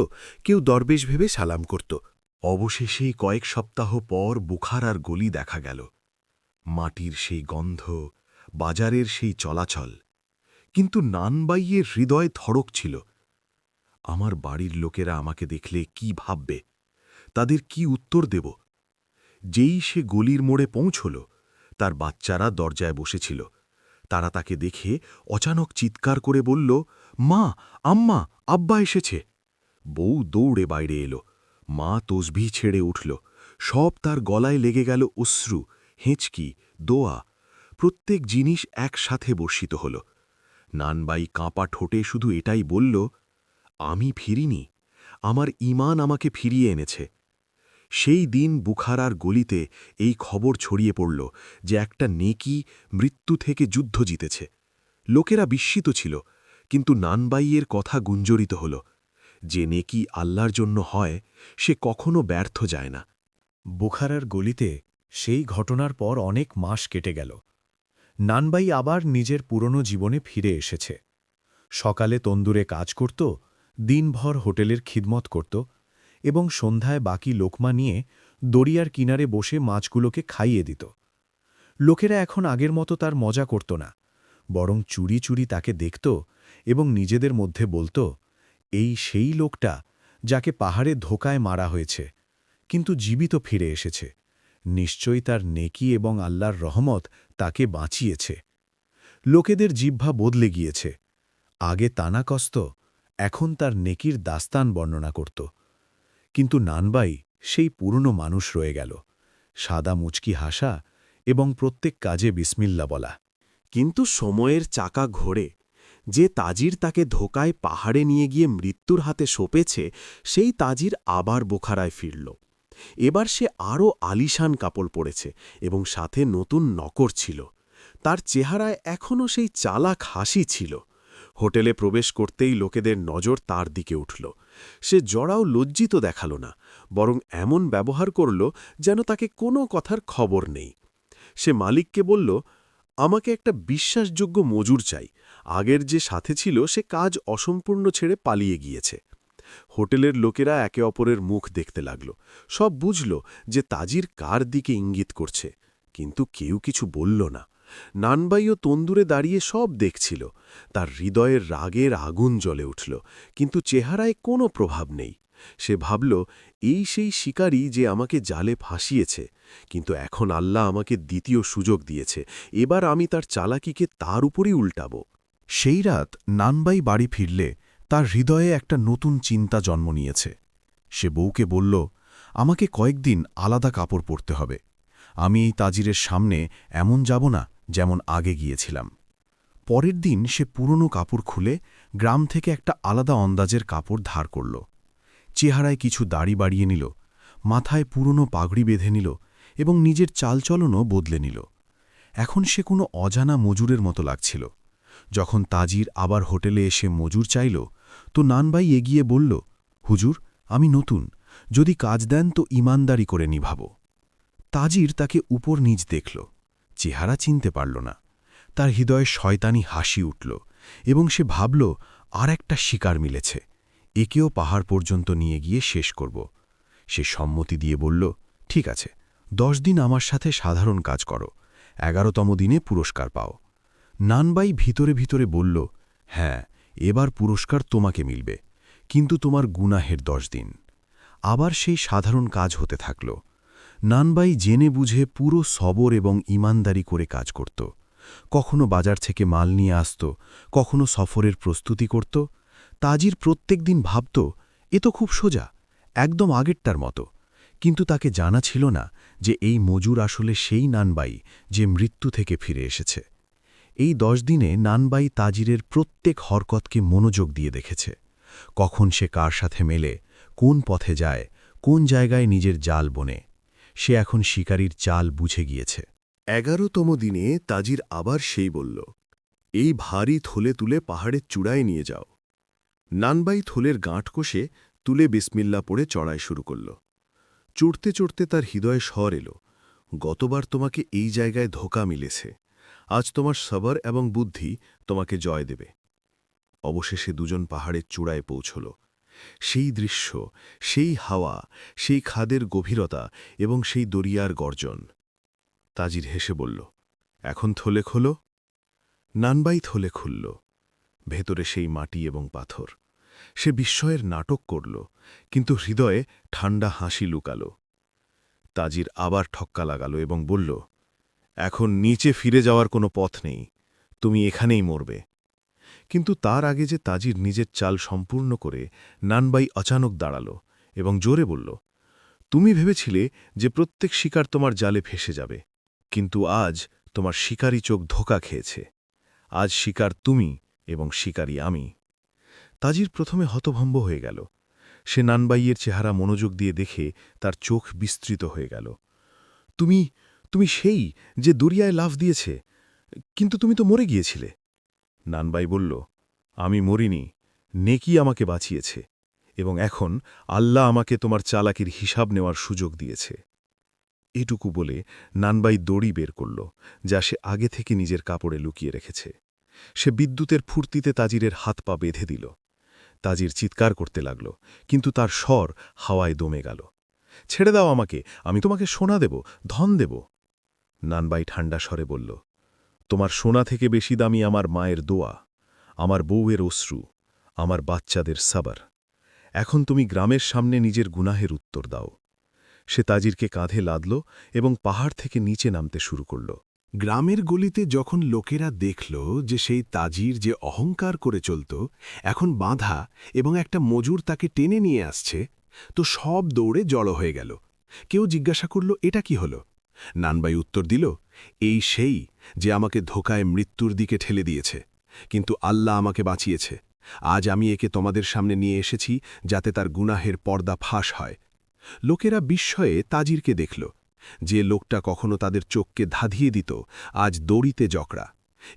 কেউ দরবেশ ভেবে সালাম করত। অবশেষেই কয়েক সপ্তাহ পর বুখারার গলি দেখা গেল। মাটির সেই গন্ধ, বাজারের সেই চলাচল, কিন্তু নানবাইয়ের হৃদয় ধড়ক ছিল। আমার বাড়ির লোকেরা আমাকে দেখলে কি ভাববে, তাদের কি উত্তর দেব? যেই সে গলির মোড়ে পৌঁছল, তার বাচ্চারা দরজায় বসেছিল। তারা তাকে দেখে অচানক চিৎকার করে বলল, মা, আম্মা, আব্বা এসেছে। বউ দৌড়ে বাইরে এলো। মা তসবিহ ছেড়ে উঠল। সব তার গলায় লেগে গেল অশ্রু, হেঁচকি, দোয়া। প্রত্যেক জিনিস একসাথে বর্ষিত হল। নানবাই কাঁপা ঠোঁটে শুধু এটাই বলল, আমি ফিরিনি, আমার ঈমান আমাকে ফিরিয়ে এনেছে। সেই দিন বুখারার গলিতে এই খবর ছড়িয়ে পড়ল যে একটা নেকি মৃত্যু থেকে যুদ্ধ জিতেছে। লোকেরা বিস্মিত ছিল, কিন্তু নানবাইয়ের কথা গুঞ্জরিত হল, যে নেকি আল্লাহর জন্য হয় সে কখনো ব্যর্থ যায় না। বুখারার গলিতে সেই ঘটনার পর অনেক মাস কেটে গেল। নানবাই আবার নিজের পুরনো জীবনে ফিরে এসেছে। সকালে তন্দুরে কাজ করত, দিনভর হোটেলের খিদমত করত এবং সন্ধ্যায় বাকি লোকমা নিয়ে দরিয়ার কিনারে বসে মাছগুলোকে খাইয়ে দিত। লোকেরা এখন আগের মতো তার মজা করত না, বরং চুরি চুরি তাকে দেখত এবং নিজেদের মধ্যে বলত, এই সেই লোকটা যাকে পাহাড়ে ধোকায় মারা হয়েছে, কিন্তু জীবিত ফিরে এসেছে। নিশ্চয়ই তার নেকি এবং আল্লাহর রহমত তাকে বাঁচিয়েছে। লোকেদের জিহ্বা বদলে গিয়েছে। আগে তানা কস্ত, এখন তার নেকির দাস্তান বর্ণনা করত। কিন্তু নানবাই সেই পুরনো মানুষ রয়ে গেল, সাদা মুচকি হাসা এবং প্রত্যেক কাজে বিসমিল্লা বলা। কিন্তু সময়ের চাকা ঘোরে। যে তাজির তাকে ধোকায় পাহাড়ে নিয়ে গিয়ে মৃত্যুর হাতে সঁপেছে, সেই তাজির আবার বোখারায় ফিরল। এবার সে আরও আলিশান কাপড় পরেছে এবং সাথে নতুন নকর ছিল। তার চেহারায় এখনও সেই চালাক হাসি ছিল। হোটেলে প্রবেশ করতেই লোকেদের নজর তার দিকে উঠল। সে জড়াও লজ্জিত দেখাল না, বরং এমন ব্যবহার করল যেন তাকে কোনো কথার খবর নেই। সে মালিককে বলল, আমাকে একটা বিশ্বাসযোগ্য মজুর চাই। আগের যে সাথে ছিল সে কাজ অসম্পূর্ণ ছেড়ে পালিয়ে গিয়েছে। হোটেলের লোকেরা একে অপরের মুখ দেখতে লাগল। সব বুঝল যে তাজির কার দিকে ইঙ্গিত করছে, কিন্তু কেউ কিছু বলল না। নানবাইও তন্দুরে দাঁড়িয়ে সব দেখছিল। তার হৃদয়ের রাগের আগুন জ্বলে উঠল, কিন্তু চেহারায় কোনো প্রভাব নেই। সে ভাবল, এই সেই শিকারী যে আমাকে জালে ফাঁসিয়েছে, কিন্তু এখন আল্লাহ আমাকে দ্বিতীয় সুযোগ দিয়েছে। এবার আমি তার চালাকিকে তার উপরই উল্টাব। সেই রাত নানবাই বাড়ি ফিরলে তার হৃদয়ে একটা নতুন চিন্তা জন্ম নিয়েছে। সে বউকে বলল, আমাকে কয়েকদিন আলাদা কাপড় পরতে হবে। আমি এই তাজিরের সামনে এমন যাব না যেমন আগে গিয়েছিলাম। পরের দিন সে পুরনো কাপড় খুলে গ্রাম থেকে একটা আলাদা অন্দাজের কাপড় ধার করল। চেহারায় কিছু দাড়ি বাড়িয়ে নিল, মাথায় পুরনো পাগড়ি বেঁধে নিল এবং নিজের চালচলনও বদলে নিল। এখন সে কোনো অজানা মজুরের মতো লাগছিল। যখন তাজির আবার হোটেলে এসে মজুর চাইল, তো নানবাই এগিয়ে বলল, হুজুর, আমি নতুন, যদি কাজ দেন তো ইমানদারি করে নিভাব। তাজির তাকে উপর নিচ দেখল, চেহারা চিনতে পারল না। তার হৃদয়ে শয়তানি হাসি উঠল এবং সে ভাবল, আর একটা শিকার মিলেছে, একেও পাহাড় পর্যন্ত নিয়ে গিয়ে শেষ করব। সে সম্মতি দিয়ে বলল, ঠিক আছে, 10 দিন আমার সাথে সাধারণ কাজ করো, 11তম দিনে পুরস্কার পাও। নানবাই ভিতরে ভিতরে বলল, হ্যাঁ, এবার পুরস্কার তোমাকে মিলবে, কিন্তু তোমার গুনাহের 10 দিন। আবার সেই সাধারণ কাজ হতে থাকল। নানবাই জেনে বুঝে পুরো সবর এবং ইমানদারি করে কাজ করত। কখনো বাজার থেকে মাল নিয়ে আসত, কখনো সফরের প্রস্তুতি করত। তাজির প্রত্যেক দিন ভাবত, এ তো খুব সোজা, একদম আগেরটার মতো। কিন্তু তাকে জানা ছিল না যে এই মজুর আসলে সেই নানবাই যে মৃত্যু থেকে ফিরে এসেছে। এই 10 দিনে নানবাই তাজিরের প্রত্যেক হরকতকে মনোযোগ দিয়ে দেখেছে। কখন সে কার সাথে মেলে, কোন পথে যায়, কোন জায়গায় নিজের জাল বোনে। সে এখন শিকারীর চাল বুঝে গিয়েছে। 11তম দিনে তাজির আবার সেই বলল, এই ভারী থলে তুলে পাহাড়ের চূড়ায় নিয়ে যাও। নানবাই থলের গাঁট কষে তুলে বিসমিল্লা পড়ে চড়াই শুরু করল। চড়তে চড়তে তার হৃদয়ে স্বর এলো, গতবার তোমাকে এই জায়গায় ধোঁকা মিলেছে, আজ তোমার সবর এবং বুদ্ধি তোমাকে জয় দেবে। অবশেষে দুজন পাহাড়ের চূড়ায় পৌঁছল। সেই দৃশ্য, সেই হাওয়া, সেই খাদের গভীরতা এবং সেই দরিয়ার গর্জন। তাজির হেসে বলল, এখন থলে খোলো। নানবাই থলে খুলল। ভেতরে সেই মাটি এবং পাথর। সে বিস্ময়ের নাটক করল, কিন্তু হৃদয়ে ঠান্ডা হাসি লুকাল। তাজির আবার ঠক্কা লাগাল এবং বলল, এখন নিচে ফিরে যাওয়ার কোনো পথ নেই, তুমি এখানেই মরবে। কিন্তু তার আগে যে তাজির নিজের চাল সম্পূর্ণ করে, নানবাই অচানক দাঁড়াল এবং জোরে বলল, তুমি ভেবেছিলে যে প্রত্যেক শিকার তোমার জালে ফেসে যাবে, কিন্তু আজ তোমার শিকারী চোখ ধোঁকা খেয়েছে। আজ শিকার তুমি এবং শিকারী আমি। তাজির প্রথমে হতভম্ব হয়ে গেল। সে নানবাইয়ের চেহারা মনোযোগ দিয়ে দেখে তার চোখ বিস্তৃত হয়ে গেল। তুমি তুমি সেই যে দরিয়ায় লাফ দিয়েছে, কিন্তু তুমি তো মরে গিয়েছিলে। নানবাই বলল, আমি মরিনি, নেকি আমাকে বাঁচিয়েছে, এবং এখন আল্লাহ আমাকে তোমার চালাকির হিসাব নেওয়ার সুযোগ দিয়েছে। এটুকু বলে নানবাই দড়ি বের করল, যা সে আগে থেকে নিজের কাপড়ে লুকিয়ে রেখেছে। সে বিদ্যুতের ফুর্তিতে তাজিরের হাত পা বেঁধে দিল। তাজির চিৎকার করতে লাগল, কিন্তু তার স্বর হাওয়ায় দমে গেল। ছেড়ে দাও আমাকে, আমি তোমাকে সোনা দেব, ধন দেব। নানবাই ঠান্ডা স্বরে বলল, তোমার সোনা থেকে বেশি দামি আমার মায়ের দোয়া, আমার বউয়ের অশ্রু, আমার বাচ্চাদের সাবর। এখন তুমি গ্রামের সামনে নিজের গুনাহের উত্তর দাও। সে তাজিরকে কাঁধে লাদল এবং পাহাড় থেকে নিচে নামতে শুরু করল। গ্রামের গলিতে যখন লোকেরা দেখল যে সেই তাজির যে অহংকার করে চলত এখন বাঁধা এবং একটা মজুর তাকে টেনে নিয়ে আসছে, তো সব দৌড়ে জড়ো হয়ে গেল। কেউ জিজ্ঞাসা করল, এটা কি হল? নানবাই উত্তর দিল, এই সেই যে আমাকে ধোকায় মৃত্যুর দিকে ঠেলে দিয়েছে, কিন্তু আল্লাহ আমাকে বাঁচিয়েছে। আজ আমি একে তোমাদের সামনে নিয়ে এসেছি যাতে তার গুনাহের পর্দা ফাঁস হয়। লোকেরা বিস্ময়ে তাজিরকে দেখল। যে লোকটা কখনো তাদের চোখকে ধাঁধিয়ে দিত, আজ দড়িতে জকড়া,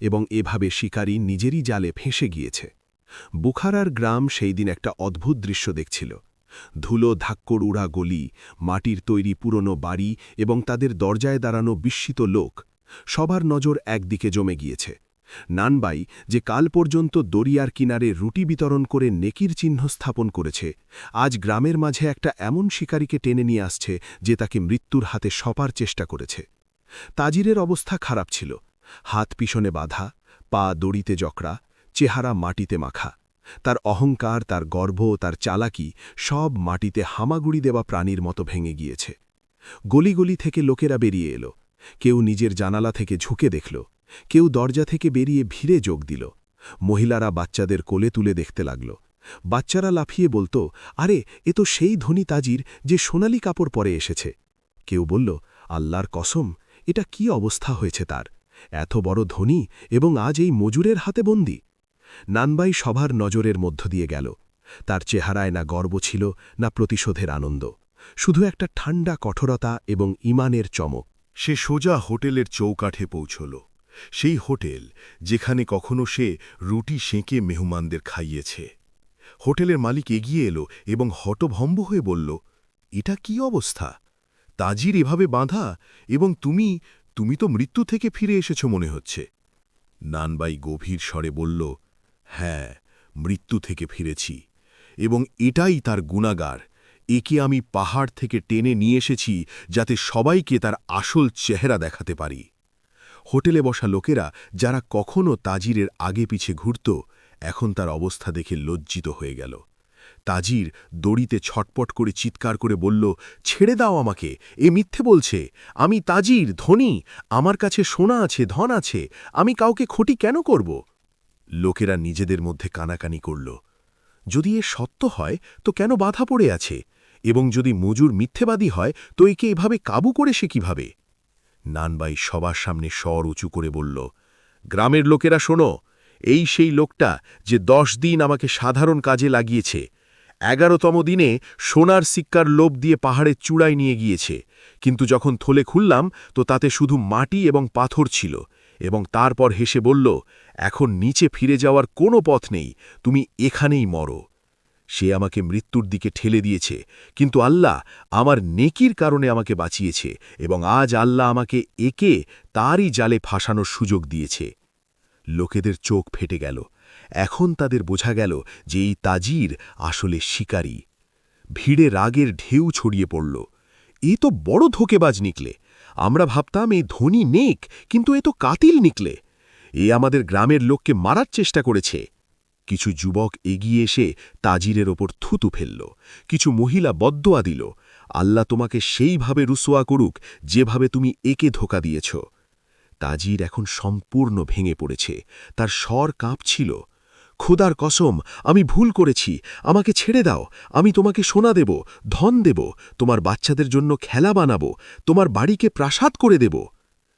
এবং এভাবে শিকারী নিজেরই জালে ফেঁসে গিয়েছে। বুখারার গ্রাম সেই দিন একটা অদ্ভুত দৃশ্য দেখছিল। ধুলো ধাক্কড় উড়া গলি, মাটির তৈরি পুরনো বাড়ি এবং তাদের দরজায় দাঁড়ানো বিস্মিত লোক, সবার নজর একদিকে জমে গিয়েছে। নানবাই যে কাল পর্যন্ত দরিয়ার কিনারে রুটি বিতরণ করে নেকির চিহ্ন স্থাপন করেছে, আজ গ্রামের মাঝে একটা এমন শিকারীকে টেনে নিয়ে আসছে যে তাকে মৃত্যুর হাতে সপার চেষ্টা করেছে। তাজিরের অবস্থা খারাপ ছিল, হাত পিছনে বাঁধা, পা দড়িতে জকড়া, চেহারা মাটিতে মাখা। তার অহংকার, তার গর্ব, তার চালাকি সব মাটিতে হামাগুড়ি দেওয়া প্রাণীর মতো ভেঙে গিয়েছে। গলি গলি থেকে লোকেরা বেরিয়ে এলো, কেউ নিজের জানালা থেকে ঝুঁকে দেখল, কেউ দরজা থেকে বেরিয়ে ভিড়ে যোগ দিল। মহিলারা বাচ্চাদের কোলে তুলে দেখতে লাগল। বাচ্চারা লাফিয়ে বলতো, আরে এ তো সেই ধনী তাজির যে সোনালি কাপড় পরে এসেছে। কেউ বলল, আল্লাহর কসম, এটা কি অবস্থা হয়েছে তার, এত বড় ধনী এবং আজ এই মজুরের হাতে বন্দী। নানবাই সবার নজরের মধ্য দিয়ে গেল। তার চেহারায় না গর্ব ছিল, না প্রতিশোধের আনন্দ, শুধু একটা ঠান্ডা কঠোরতা এবং ইমানের চমক। সে সোজা হোটেলের চৌকাঠে পৌঁছল, সেই হোটেল যেখানে কখনো সে রুটি সেঁকে মেহমানদের খাইয়েছে। হোটেলের মালিক এগিয়ে এলো এবং হতভম্ব হয়ে বলল, এটা কি অবস্থা? তাজির এভাবে বাঁধা, এবং তুমি তো মৃত্যু থেকে ফিরে এসেছ মনে হচ্ছে। নানবাই গভীর স্বরে বলল, হ্যাঁ, মৃত্যু থেকে ফিরেছি, এবং এটাই তার গুণাগার। একে আমি পাহাড় থেকে টেনে নিয়ে এসেছি যাতে সবাইকে তার আসল চেহারা দেখাতে পারি। হোটেলে বসা লোকেরা যারা কখনো তাজিরের আগে পিছে ঘুরত, এখন তার অবস্থা দেখে লজ্জিত হয়ে গেল। তাজির দড়িতে ছটপট করে চিৎকার করে বলল, ছেড়ে দাও আমাকে, এ মিথ্যে বলছে। আমি তাজির, ধনী, আমার কাছে সোনা আছে, ধন আছে, আমি কাউকে ক্ষতি কেন করব? লোকেরা নিজেদের মধ্যে কানাকানি করল, যদি এ সত্য হয় তো কেন বাধা পড়ে আছে, এবং যদি মজুর মিথ্যেবাদী হয় তো একে এভাবে কাবু করে সে কিভাবে? নানবাই সবার সামনে স্বর উঁচু করে বলল, গ্রামের লোকেরা শোনো, এই সেই লোকটা যে 10 দিন আমাকে সাধারণ কাজে লাগিয়েছে, 11তম দিনে সোনার সিক্কার লোভ দিয়ে পাহাড়ের চূড়ায় নিয়ে গিয়েছে, কিন্তু যখন থলে খুললাম তো তাতে শুধু মাটি এবং পাথর ছিল, এবং তারপর হেসে বলল, এখন নিচে ফিরে যাওয়ার কোনো পথ নেই, তুমি এখানেই মরো। সে আমাকে মৃত্যুর দিকে ঠেলে দিয়েছে, কিন্তু আল্লাহ আমার নেকির কারণে আমাকে বাঁচিয়েছে, এবং আজ আল্লাহ আমাকে একে তারই জালে ফাঁসানোর সুযোগ দিয়েছে। লোকেদের চোখ ফেটে গেল, এখন তাদের বোঝা গেল যে এই তাজির আসলে শিকারী। ভিড়ে রাগের ঢেউ ছড়িয়ে পড়ল, এ তো বড় ধোকেবাজ নিকলে। আমরা ভাবতাম এই ধনী নেক, কিন্তু এ তো কাতিল নিকলে। এ আমাদের গ্রামের লোককে মারার চেষ্টা করেছে। কিছু যুবক এগিয়ে এসে তাজিরের ওপর থুতু ফেলল, কিছু মহিলা বদ্দোয়া দিল, আল্লাহ তোমাকে সেইভাবে রুসোয়া করুক যেভাবে তুমি একে ধোঁকা দিয়েছ। তাজির এখন সম্পূর্ণ ভেঙে পড়েছে, তার স্বর কাঁপছিল, খোদার কসম, আমি ভুল করেছি, আমাকে ছেড়ে দাও, আমি তোমাকে সোনা দেব, ধন দেব, তোমার বাচ্চাদের জন্য খেলা বানাবো, তোমার বাড়িকে প্রাসাদ করে দেব।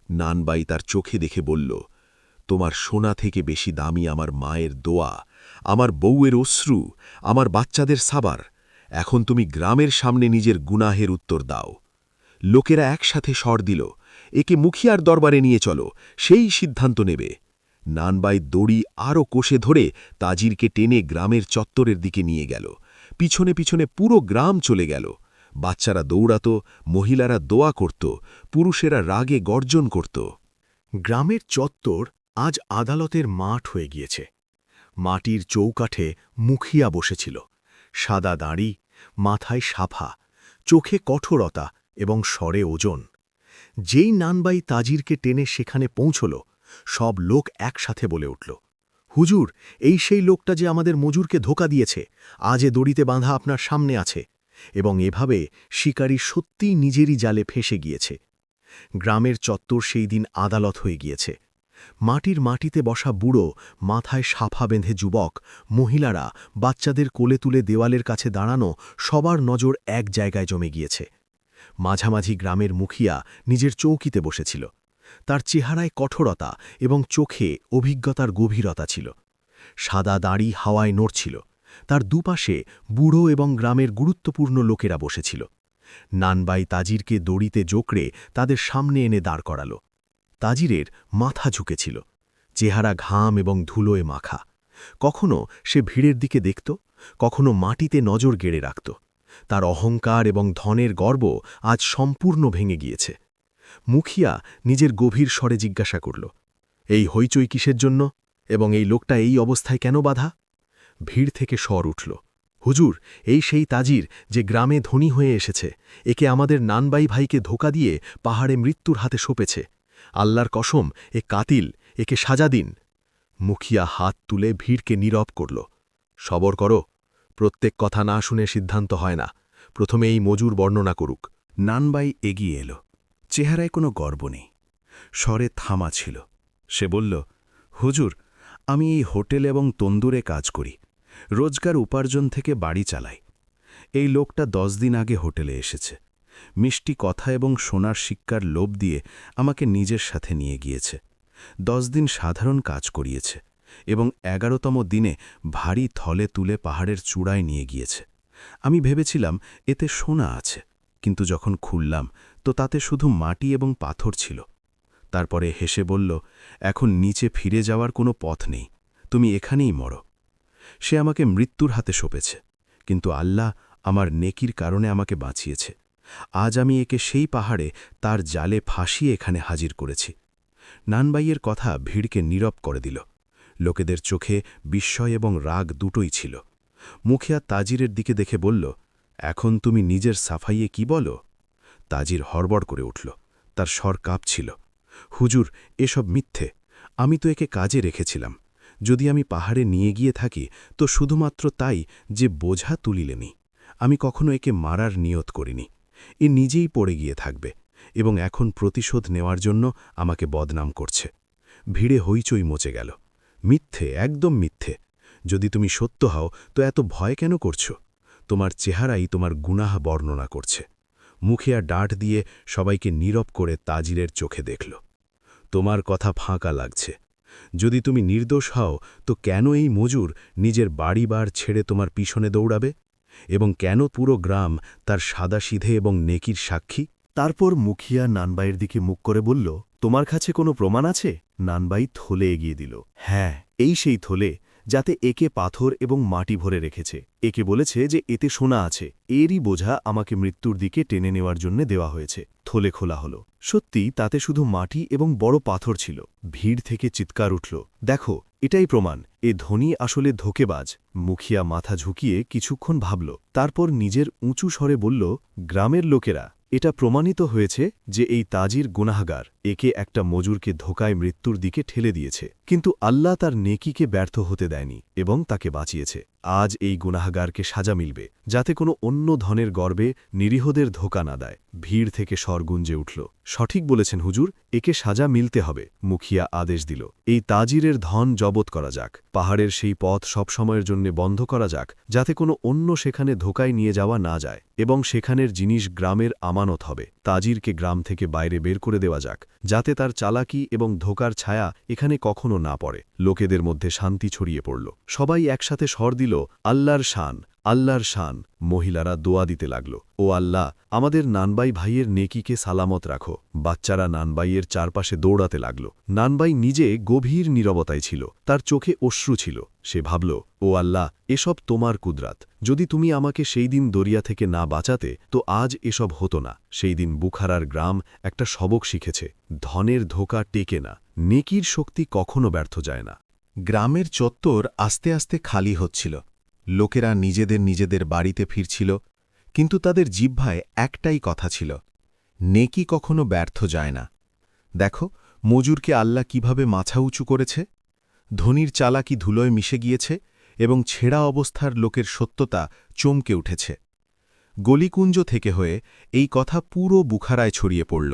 নানবাই তার চোখে দেখে বলল, তোমার সোনা থেকে বেশি দামি আমার মায়ের দোয়া, আমার বউয়ের অশ্রু, আমার বাচ্চাদের সাবার। এখন তুমি গ্রামের সামনে নিজের গুনাহের উত্তর দাও। লোকেরা একসাথে স্বর দিল, একে মুখিয়ার দরবারে নিয়ে চলো, সেই সিদ্ধান্ত নেবে। নানবাই দড়ি আরও কষে ধরে তাজিরকে টেনে গ্রামের চত্বরের দিকে নিয়ে গেল। পিছনে পিছনে পুরো গ্রাম চলে গেল। বাচ্চারা দৌড়াত, মহিলারা দোয়া করত, পুরুষেরা রাগে গর্জন করত। গ্রামের চত্বর আজ আদালতের মাঠ হয়ে গিয়েছে। মাটির চৌকাঠে মুখিয়া বসেছিল, সাদা দাড়ি, মাথায় সাফা, চোখে কঠোরতা এবং স্বরে ওজন। যেই নানবাই তাজিরকে টেনে সেখানে পৌঁছল, সব লোক একসাথে বলে উঠল, হুজুর, এই সেই লোকটা যে আমাদের মজুরকে ধোঁকা দিয়েছে, আজ এ দড়িতে বাঁধা আপনার সামনে আছে। এবং এভাবে শিকারী সত্যিই নিজেরই জালে ফেঁসে গিয়েছে। গ্রামের চত্বর সেই দিন আদালত হয়ে গিয়েছে। মাটিতে বসা বুড়ো, মাথায় সাফা বেঁধে যুবক, মহিলারা, বাচ্চাদের কোলে তুলে দেওয়ালের কাছে দাঁড়ানো, সবার নজর এক জায়গায় জমে গিয়েছে। মাঝামাঝি গ্রামের মুখিয়া নিজের চৌকিতে বসেছিল। তার চেহারায় কঠোরতা এবং চোখে অভিজ্ঞতার গভীরতা ছিল। সাদা দাড়ি হাওয়ায় নড়ছিল। তার দুপাশে বুড়ো এবং গ্রামের গুরুত্বপূর্ণ লোকেরা বসেছিল। নানবাই তাজিরকে দড়িতে জোকড়ে তাদের সামনে এনে দাঁড় করাল। তাজিরের মাথা ঝুঁকেছিল, চেহারা ঘাম এবং ধুলোয় মাখা। কখনো সে ভিড়ের দিকে দেখত, কখনো মাটিতে নজর গেড়ে রাখত। তার অহংকার এবং ধনের গর্ব আজ সম্পূর্ণ ভেঙে গিয়েছে। মুখিয়া নিজের গভীর স্বরে জিজ্ঞাসা করল, এই হইচই কিসের জন্য এবং এই লোকটা এই অবস্থায় কেন বাধা? ভিড় থেকে স্বর উঠল, হুজুর, এই সেই তাজির যে গ্রামে ধনী হয়ে এসেছে। একে আমাদের নানবাই ভাইকে ধোকা দিয়ে পাহাড়ে মৃত্যুর হাতে সঁপেছে। আল্লাহর কসম, এ কাতিল, একে সাজা দিন। মুখিয়া হাত তুলে ভিড়কে নীরব করল। সবর করো, প্রত্যেক কথা না শুনে সিদ্ধান্ত হয় না। প্রথমে এই মজুর বর্ণনা করুক। নানবাই এগিয়ে এলো। চেহারায় কোনো গর্ব নেই, স্বরে থামা ছিল। সে বলল, হুজুর, আমি এই হোটেল এবং তন্দুরে কাজ করি, রোজগার উপার্জন থেকে বাড়ি চালাই। এই লোকটা 10 দিন আগে হোটেলে এসেছে। মিষ্টি কথা এবং সোনার শিক্ষার লোভ দিয়ে আমাকে নিজের সাথে নিয়ে গিয়েছে। 10 দিন সাধারণ কাজ করিয়েছে এবং 11তম দিনে ভারী থলে তুলে পাহাড়ের চূড়ায় নিয়ে গিয়েছে। আমি ভেবেছিলাম এতে সোনা আছে, কিন্তু যখন খুললাম তো তাতে শুধু মাটি এবং পাথর ছিল। তারপরে হেসে বলল, এখন নিচে ফিরে যাওয়ার কোনো পথ নেই, তুমি এখানেই মরো। সে আমাকে মৃত্যুর হাতে সঁপেছে, কিন্তু আল্লাহ আমার নেকির কারণে আমাকে বাঁচিয়েছে। আজ আমি একে সেই পাহাড়ে তার জালে ফাঁসিয়ে এখানে হাজির করেছি। নানবাইয়ের কথা ভিড়কে নীরব করে দিল। লোকেদের চোখে বিস্ময় এবং রাগ দুটোই ছিল। মুখিয়া তাজিরের দিকে দেখে বলল, এখন তুমি নিজের সাফাইয়ে কি বলো? তাজির হড়বড় করে উঠল, তার স্বর কাঁপছিল। হুজুর, এসব মিথ্যে। আমি তো একে কাজে রেখেছিলাম। যদি আমি পাহাড়ে নিয়ে গিয়ে থাকি তো শুধুমাত্র তাই যে বোঝা তুলিলেনি। আমি কখনো একে মারার নিয়ত করিনি। এ নিজেই পড়ে গিয়ে থাকবে এবং এখন প্রতিশোধ নেওয়ার জন্য আমাকে বদনাম করছে। ভিড়ে হইচই মচে গেল। মিথ্যে, একদম মিথ্যে। যদি তুমি সত্য হও তো এত ভয় কেন করছো? তোমার চেহারাই তোমার গুনাহ বর্ণনা করছে। মুখিয়া ডাঁট দিয়ে সবাইকে নীরব করে তাজিরের চোখে দেখল। তোমার কথা ফাঁকা লাগছে। যদি তুমি নির্দোষ হও তো কেন এই মজুর নিজের বাড়িবার ছেড়ে তোমার পিছনে দৌড়াবে? এবং কেন পুরো গ্রাম তার সাদাসিধে এবং নেকির সাক্ষী? তারপর মুখিয়া নানবাইয়ের দিকে মুখ করে বলল, তোমার কাছে কোনো প্রমাণ আছে? নানবাই থলে এগিয়ে দিল। হ্যাঁ, এই সেই থলে, যাতে একে পাথর এবং মাটি ভরে রেখেছে। একে বলেছে যে এতে সোনা আছে। এরই বোঝা আমাকে মৃত্যুর দিকে টেনে নেওয়ার জন্য দেওয়া হয়েছে। থলে খোলা হলো। সত্যি তাতে শুধু মাটি এবং বড় পাথর ছিল। ভিড় থেকে চিৎকার উঠল, দেখো, এটাই প্রমাণ, এ ধনী আসলে ধোকেবাজ। মুখিয়া মাথা ঝুঁকিয়ে কিছুক্ষণ ভাবল, তারপর নিজের উঁচু স্বরে বলল, গ্রামের লোকেরা, এটা প্রমাণিত হয়েছে যে এই তাজির গুনাহগার। একে একটা মজুরকে ধোকায় মৃত্যুর দিকে ঠেলে দিয়েছে, কিন্তু আল্লাহ তার নেকিকে ব্যর্থ হতে দেয়নি এবং তাকে বাঁচিয়েছে। আজ এই গুনাহগারকে সাজা মিলবে, যাতে কোনো অন্য ধনের গর্বে নিরীহদের ধোকা না দেয়। ভিড় থেকে স্বর গুঞ্জে উঠল, সঠিক বলেছেন হুজুর, একে সাজা মিলতে হবে। মুখিয়া আদেশ দিল, এই তাজিরের ধন জবত করা যাক। পাহাড়ের সেই পথ সবসময়ের জন্য বন্ধ করা যাক, যাতে কোনো অন্য সেখানে ধোকায় নিয়ে যাওয়া না যায়, এবং সেখানের জিনিস গ্রামের আমানত হবে। তাজিরকে গ্রাম থেকে বাইরে বের করে দেওয়া যাক, যাতে তার চালাকি এবং ধোকার ছায়া এখানে কখনো না পড়ে। লোকেদের মধ্যে শান্তি ছড়িয়ে পড়ল। সবাই একসাথে স্বর দিল, আল্লাহর শান, আল্লাহর শান। মহিলারা দোয়া দিতে লাগল, ও আল্লাহ, আমাদের নানবাই ভাইয়ের নেকিকে সালামত রাখো। বাচ্চারা নানবাইয়ের চারপাশে দৌড়াতে লাগল। নানবাই নিজে গভীর নীরবতায় ছিল, তার চোখে অশ্রু ছিল। সে ভাবল, ও আল্লাহ, এসব তোমার কুদরাত। যদি তুমি আমাকে সেই দিন দরিয়া থেকে না বাঁচাতে তো আজ এসব হতো না। সেই দিন বুখারার গ্রাম একটা সবক শিখেছে, ধনের ধোকা টেকে না, নেকির শক্তি কখনো ব্যর্থ যায় না। গ্রামের চত্বর আস্তে আস্তে খালি হচ্ছিল। লোকেরা নিজেদের নিজেদের বাড়িতে ফিরছিল, কিন্তু তাদের জিহ্বায় একটাই কথা ছিল, নেকি কখনো ব্যর্থ যায় না। দেখো, মজুরকে আল্লাহ কিভাবে মাথা উঁচু করেছে। ধনীর চালাকি ধুলোয় মিশে গিয়েছে এবং ছেঁড়া অবস্থার লোকের সত্যতা চমকে উঠেছে। গলিকুঞ্জ থেকে হয়ে এই কথা পুরো বুখারায় ছড়িয়ে পড়ল।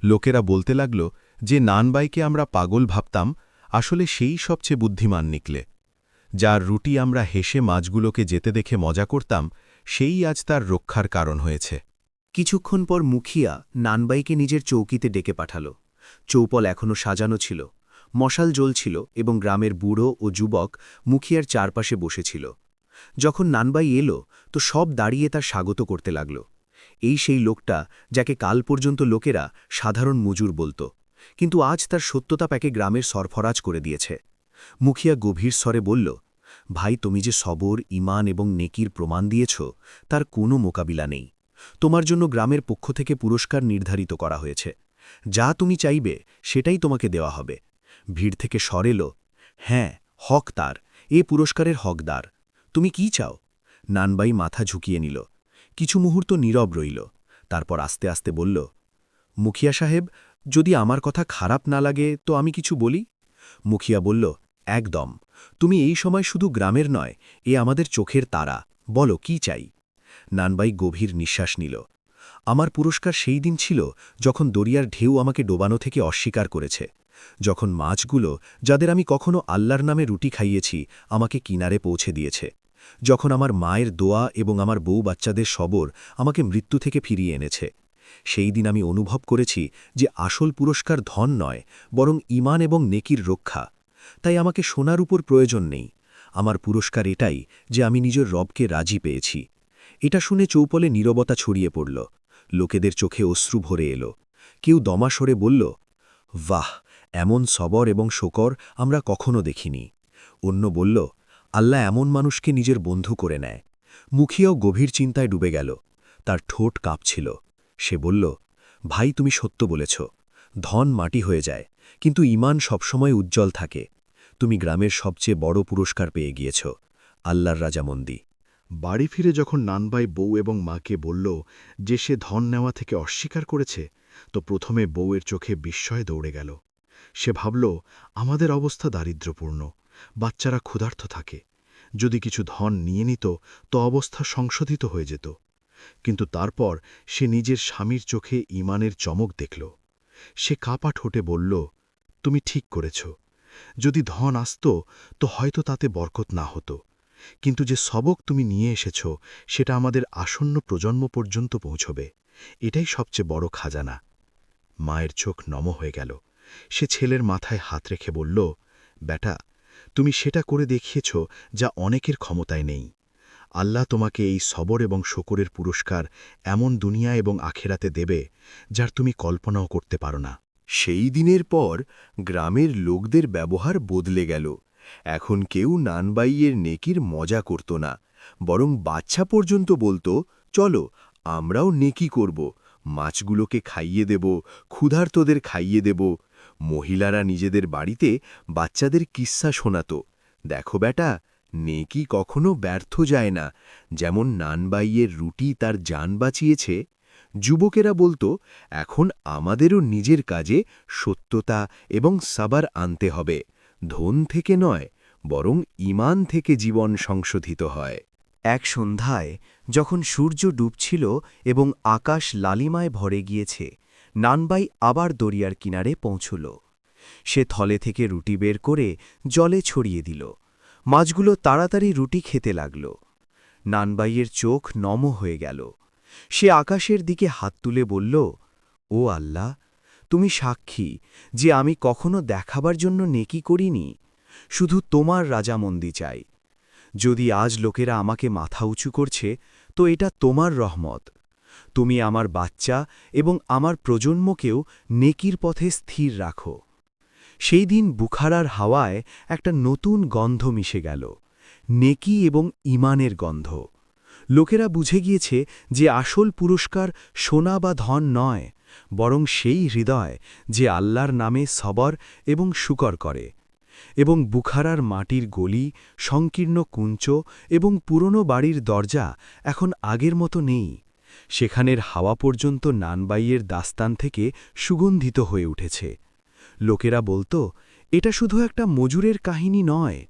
লোকেরা বলতে লাগল যে নানবাইকে আমরা পাগল ভাবতাম, আসলে সেই সবচেয়ে বুদ্ধিমান নিকলে। যার রুটি আমরা হেসে মাছগুলোকে যেতে দেখে মজা করতাম, সেই আজ তার রক্ষার কারণ হয়েছে। কিছুক্ষণ পর মুখিয়া নানবাইকে নিজের চৌকিতে ডেকে পাঠাল। চৌপল এখনও সাজানো ছিল, মশাল জ্বলছিল এবং গ্রামের বুড়ো ও যুবক মুখিয়ার চারপাশে বসেছিল। যখন নানবাই এলো তো সব দাঁড়িয়ে তার স্বাগত করতে লাগল। এই সেই লোকটা যাকে কাল পর্যন্ত লোকেরা সাধারণ মজুর বলত, কিন্তু আজ তার সত্যতা প্যাকে গ্রামের সরফরাজ করে দিয়েছে। মুখিয়া গভীর স্বরে বলল, ভাই, তুমি যে সবর, ঈমান এবং নেকির প্রমাণ দিয়েছ তার কোনো মোকাবিলা নেই। তোমার জন্য গ্রামের পক্ষ থেকে পুরস্কার নির্ধারিত করা হয়েছে। যা তুমি চাইবে সেটাই তোমাকে দেওয়া হবে। ভিড় থেকে স্বর এলো, হ্যাঁ, হক তার, এ পুরস্কারের হকদার। তুমি কি চাও? নানবাই মাথা ঝুঁকিয়ে নিল। কিছু মুহূর্ত নীরব রইল, তারপর আস্তে আস্তে বলল, মুখিয়া সাহেব, যদি আমার কথা খারাপ না লাগে তো আমি কিছু বলি? মুখিয়া বলল, একদম। তুমি এই সময় শুধু গ্রামের নয়, এ আমাদের চোখের তারা। বলো কি চাই? নানবাই গভীর নিঃশ্বাস নিল। আমার পুরস্কার সেই দিন ছিল যখন দরিয়ার ঢেউ আমাকে ডোবানো থেকে অস্বীকার করেছে, যখন মাছগুলো, যাদের আমি কখনো আল্লাহর নামে রুটি খাইয়েছি, আমাকে কিনারে পৌঁছে দিয়েছে, যখন আমার মায়ের দোয়া এবং আমার বউ বাচ্চাদের সবর আমাকে মৃত্যু থেকে ফিরিয়ে এনেছে। সেই দিন আমি অনুভব করেছি যে আসল পুরস্কার ধন নয়, বরং ঈমান এবং নেকির রক্ষা। তাই আমাকে সোনার উপর প্রয়োজন নেই। আমার পুরস্কার এটাই যে আমি নিজের রবকে রাজি পেয়েছি। এটা শুনে চৌপলে নীরবতা ছড়িয়ে পড়ল। লোকেদের চোখে অশ্রু ভরে এলো। কেউ দমাসরে বলল, বাহ, এমন সবর এবং শোকর আমরা কখনো দেখিনি। অন্য বলল, আল্লাহ এমন মানুষকে নিজের বন্ধু করে নেয়। মুখিয়াও গভীর চিন্তায় ডুবে গেল। তার ঠোঁট কাঁপছিল। সে বলল, ভাই, তুমি সত্য বলেছ। ধন মাটি হয়ে যায়, কিন্তু ঈমান সবসময় উজ্জ্বল থাকে। তুমি গ্রামের সবচেয়ে বড় পুরস্কার পেয়ে গিয়েছ, আল্লাহর রাজামন্দি। বাড়ি ফিরে যখন নানবাই বউ এবং মাকে বলল যে সে ধন নেওয়া থেকে অস্বীকার করেছে, তো প্রথমে বউয়ের চোখে বিস্ময় দৌড়ে গেল। সে ভাবল, আমাদের অবস্থা দারিদ্র্যপূর্ণ, বাচ্চারা ক্ষুধার্ত থাকে। যদি কিছু ধন নিয়ে নিত তো অবস্থা সংশোধিত হয়ে যেত। কিন্তু তারপর সে নিজের স্বামীর চোখে ঈমানের চমক দেখল। সে কাঁপা ঠোঁটে বলল, তুমি ঠিক করেছ। যদি ধন আসত তো হয়তো তাতে বরকত না হতো, কিন্তু যে সবক তুমি নিয়ে এসেছ সেটা আমাদের আসন্ন প্রজন্ম পর্যন্ত পৌঁছবে। এটাই সবচেয়ে বড় খাজানা। মায়ের চোখ নম হয়ে গেল। সে ছেলের মাথায় হাত রেখে বলল, বেটা, তুমি সেটা করে দেখিয়েছ যা অনেকের ক্ষমতায় নেই। আল্লাহ তোমাকে এই সবর এবং শকরের পুরস্কার এমন দুনিয়া এবং আখেরাতে দেবে যার তুমি কল্পনাও করতে পারো না। সেই দিনের পর গ্রামের লোকদের ব্যবহার বদলে গেল। এখন কেউ নানবাইয়ের নেকির মজা করত না, বরং বাচ্চা পর্যন্ত বলতো, চলো আমরাও নেকি করব, মাছগুলোকে খাইয়ে দেব, ক্ষুধার্তদের খাইয়ে দেব। মহিলারা নিজেদের বাড়িতে বাচ্চাদের কিস্সা শোনাত, দেখো বেটা, নেকি কখনো ব্যর্থ যায় না, যেমন নানবাইয়ের রুটি তার জান বাঁচিয়েছে। যুবকেরা বলতো, এখন আমাদেরও নিজের কাজে সত্যতা এবং সাবার আনতে হবে, ধন থেকে নয়, বরং ঈমান থেকে জীবন সংশোধিত হয়। এক সন্ধ্যায় যখন সূর্য ডুবছিল এবং আকাশ লালিমায় ভরে গিয়েছে, নানবাই আবার দরিয়ার কিনারে পৌঁছল। সে থলে থেকে রুটি বের করে জলে ছড়িয়ে দিল। মাছগুলো তাড়াতাড়ি রুটি খেতে লাগল। নানবাইয়ের চোখ নম হয়ে গেল। সে আকাশের দিকে হাত তুলে বলল, ও আল্লাহ, তুমি সাক্ষী যে আমি কখনো দেখাবার জন্য নেকি করিনি, শুধু তোমার রাজামন্দি চাই। যদি আজ লোকেরা আমাকে মাথা উঁচু করছে তো এটা তোমার রহমত। তুমি আমার বাচ্চা এবং আমার প্রজন্মকেও নেকির পথে স্থির রাখো। সেই দিন বুখারার হাওয়ায় একটা নতুন গন্ধ মিশে গেল, নেকি এবং ঈমানের গন্ধ। লোকেরা বুঝে গিয়েছে যে আসল পুরস্কার সোনা বা ধন নয়, বরং সেই হৃদয় যে আল্লাহর নামে সবর এবং শুকর করে। এবং বুখারার মাটির গলি, সংকীর্ণ কুঞ্চ এবং পুরনো বাড়ির দরজা এখন আগের মতো নেই। সেখানের হাওয়া পর্যন্ত নানবাইয়ের দাস্তান থেকে সুগন্ধিত হয়ে উঠেছে। লোকেরা বলতো, এটা শুধু একটা মজুরের কাহিনী নয়,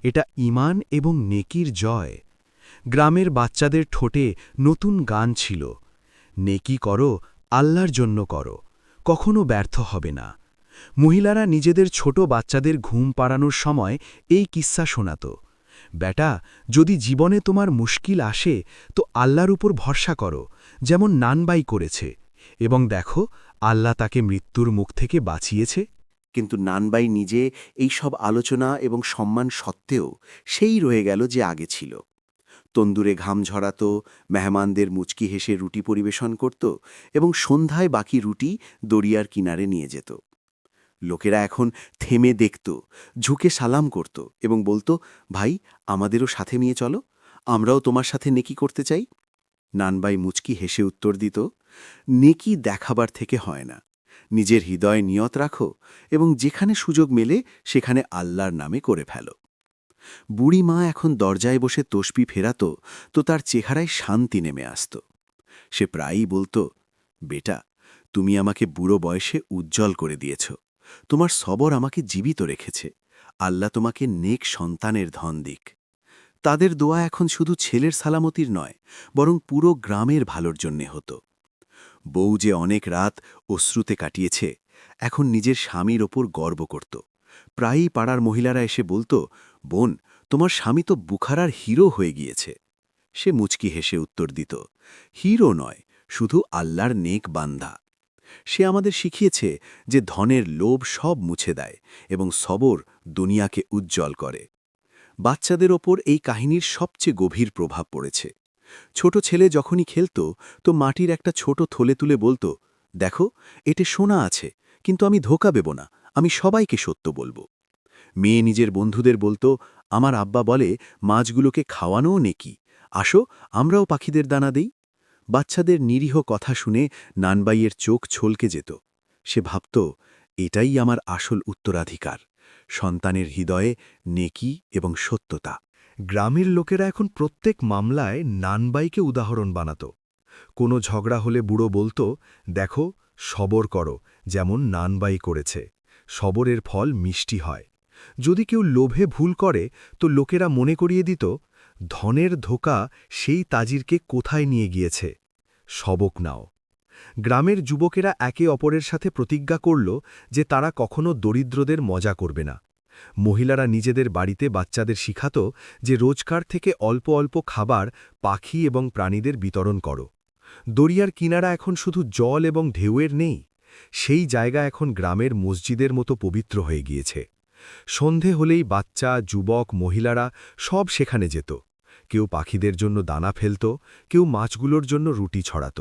এটা ঈমান এবং নেকির জয়। গ্রামের বাচ্চাদের ঠোঁটে নতুন গান ছিল, নেকি করো, আল্লাহর জন্য করো, কখনো ব্যর্থ হবে না। মহিলারা নিজেদের ছোট বাচ্চাদের ঘুম পাড়ানোর সময় এই কিস্সা শোনাত, বেটা, যদি জীবনে তোমার মুশকিল আসে তো আল্লাহর উপর ভরসা করো, যেমন নানবাই করেছে, এবং দেখো আল্লাহ তাকে মৃত্যুর মুখ থেকে বাঁচিয়েছে। কিন্তু নানবাই নিজে এই সব আলোচনা এবং সম্মান সত্ত্বেও সেই রয়ে গেল যে আগে ছিল। তন্দুরে ঘাম ঝরাত, মেহমানদের মুচকি হেসে রুটি পরিবেশন করত এবং সন্ধ্যায় বাকি রুটি দরিয়ার কিনারে নিয়ে যেত। লোকেরা এখন থেমে দেখত, ঝুঁকে সালাম করত এবং বলতো, ভাই, আমাদেরও সাথে নিয়ে চলো, আমরাও তোমার সাথে নেকি করতে চাই। নানবাই মুচকি হেসে উত্তর দিত, নেকি দেখাবার থেকে হয় না, নিজের হৃদয় নিয়ত রাখো এবং যেখানে সুযোগ মেলে সেখানে আল্লাহর নামে করে ফেলো। বুড়ি মা এখন দরজায় বসে তসবি ফেরাত তো তার চেহারায় শান্তি নেমে আসত। সে প্রায়ই বলতো, বেটা, তুমি আমাকে বুড়ো বয়সে উজ্জ্বল করে দিয়েছ। তোমার সবর আমাকে জীবিত রেখেছে। আল্লাহ তোমাকে নেক সন্তানের ধন দিক। তাদের দোয়া এখন শুধু ছেলের সালামতির নয়, বরং পুরো গ্রামের ভালোর জন্যে হতো। বউ যে অনেক রাত অশ্রুতে কাটিয়েছে, এখন নিজের স্বামীর ওপর গর্ব করত। প্রায়ই পাড়ার মহিলারা এসে বলতো, বোন, তোমার স্বামী তো বুখারার হিরো হয়ে গিয়েছে। সে মুচকি হেসে উত্তর দিত, হিরো নয়, শুধু আল্লাহর নেক বান্দা। সে আমাদের শিখিয়েছে যে ধনের লোভ সব মুছে দেয় এবং সবর দুনিয়াকে উজ্জ্বল করে। বাচ্চাদের ওপর এই কাহিনীর সবচেয়ে গভীর প্রভাব পড়েছে। ছোট ছেলে যখনই খেলত তো মাটির একটা ছোট থলে তুলে বলতো, দেখো, এতে সোনা আছে, কিন্তু আমি ধোঁকা দেব না, আমি সবাইকে সত্য বলবো। মেয়ে নিজের বন্ধুদের বলতো, আমার আব্বা বলে মাছগুলোকে খাওয়ানোও নেকি, আসো আমরাও পাখিদের দানা দেই। বাচ্চাদের নিরীহ কথা শুনে নানবাইয়ের চোখ ছলকে যেত। সে ভাবত, এটাই আমার আসল উত্তরাধিকার, সন্তানের হৃদয়ে নেকি এবং সত্যতা। গ্রামের লোকেরা এখন প্রত্যেক মামলায় নানবাইকে উদাহরণ বানাত। কোনো ঝগড়া হলে বুড়ো বলতো, দেখো, সবর করো, যেমন নানবাই করেছে। সবরের ফল মিষ্টি হয়। যদি কেউ লোভে ভুল করে তো লোকেরা মনে করিয়ে দিত, ধনের ধোঁকা সেই তাজিরকে কোথায় নিয়ে গিয়েছে। সবক নাও। গ্রামের যুবকেরা একে অপরের সাথে প্রতিজ্ঞা করল যে তারা কখনো দরিদ্রদের মজা করবে না। মহিলারা নিজেদের বাড়িতে বাচ্চাদের শিখাত যে রোজকার থেকে অল্প অল্প খাবার পাখি এবং প্রাণীদের বিতরণ করো। দরিয়ার কিনারা এখন শুধু জল এবং ঢেউয়ের নেই, সেই জায়গা এখন গ্রামের মসজিদের মতো পবিত্র হয়ে গিয়েছে। সন্ধে হলেই বাচ্চা, যুবক, মহিলারা সব সেখানে যেত। কেউ পাখিদের জন্য দানা ফেলত, কেউ মাছগুলোর জন্য রুটি ছড়াত।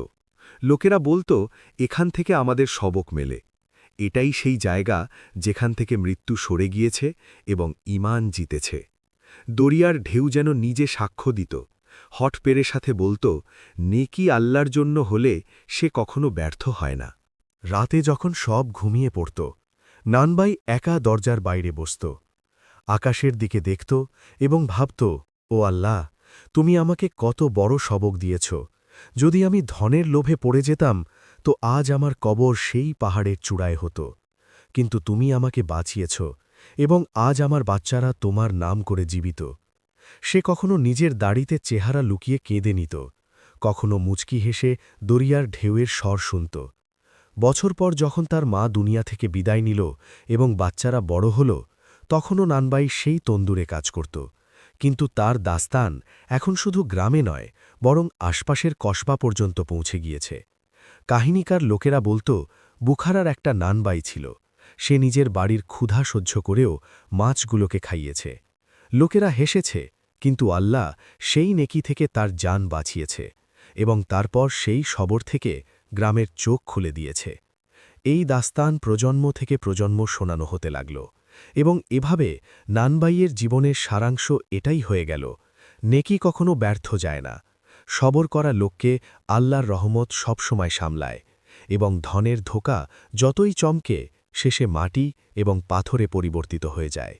লোকেরা বলতো, এখান থেকে আমাদের সবক মেলে। এটাই সেই জায়গা যেখান থেকে মৃত্যু সরে গিয়েছে এবং ঈমান জিতেছে। দরিয়ার ঢেউ যেন নিজে সাক্ষ্য দিত। হট পেরে সাথে বলতো, নেকি আল্লাহর জন্য হলে সে কখনো ব্যর্থ হয় না। রাতে যখন সব ঘুমিয়ে পড়ত, নানবাই একা দরজার বাইরে বসত। আকাশের দিকে দেখত এবং ভাবত, ও আল্লাহ, তুমি আমাকে কত বড় সবক দিয়েছ। যদি আমি ধনের লোভে পড়ে যেতাম তো আজ আমার কবর সেই পাহাড়ের চূড়ায় হতো। কিন্তু তুমি আমাকে বাঁচিয়েছ এবং আজ আমার বাচ্চারা তোমার নাম করে জীবিত। সে কখনো নিজের দাড়িতে চেহারা লুকিয়ে কেঁদে নিত, কখনো মুচকি হেসে দরিয়ার ঢেউয়ের স্বর শুনত। বছর পর যখন তার মা দুনিয়া থেকে বিদায় নিল এবং বাচ্চারা বড় হল, তখনও নানবাই সেই তন্দুরে কাজ করত। কিন্তু তার দাস্তান এখন শুধু গ্রামে নয়, বরং আশপাশের কসবা পর্যন্ত পৌঁছে গিয়েছে। কাহিনীকার লোকেরা বলতো, বুখারার একটা নানবাই ছিল। সে নিজের বাড়ির ক্ষুধা সহ্য করেও মাছগুলোকে খাইয়েছে। লোকেরা হেসেছে, কিন্তু আল্লাহ সেই নেকি থেকে তার জান বাঁচিয়েছে এবং তারপর সেই সবর থেকে গ্রামের চোখ খুলে দিয়েছে। এই দাস্তান প্রজন্ম থেকে প্রজন্ম শোনানো হতে লাগল এবং এভাবে নানবাইয়ের জীবনের সারাংশ এটাই হয়ে গেল, নেকি কখনো ব্যর্থ যায় না। সবর করা লোককে আল্লাহর রহমত সবসময় সামলায় এবং ধনের ধোঁকা যতই চমকে শেষে মাটি এবং পাথরে পরিবর্তিত হয়ে যায়।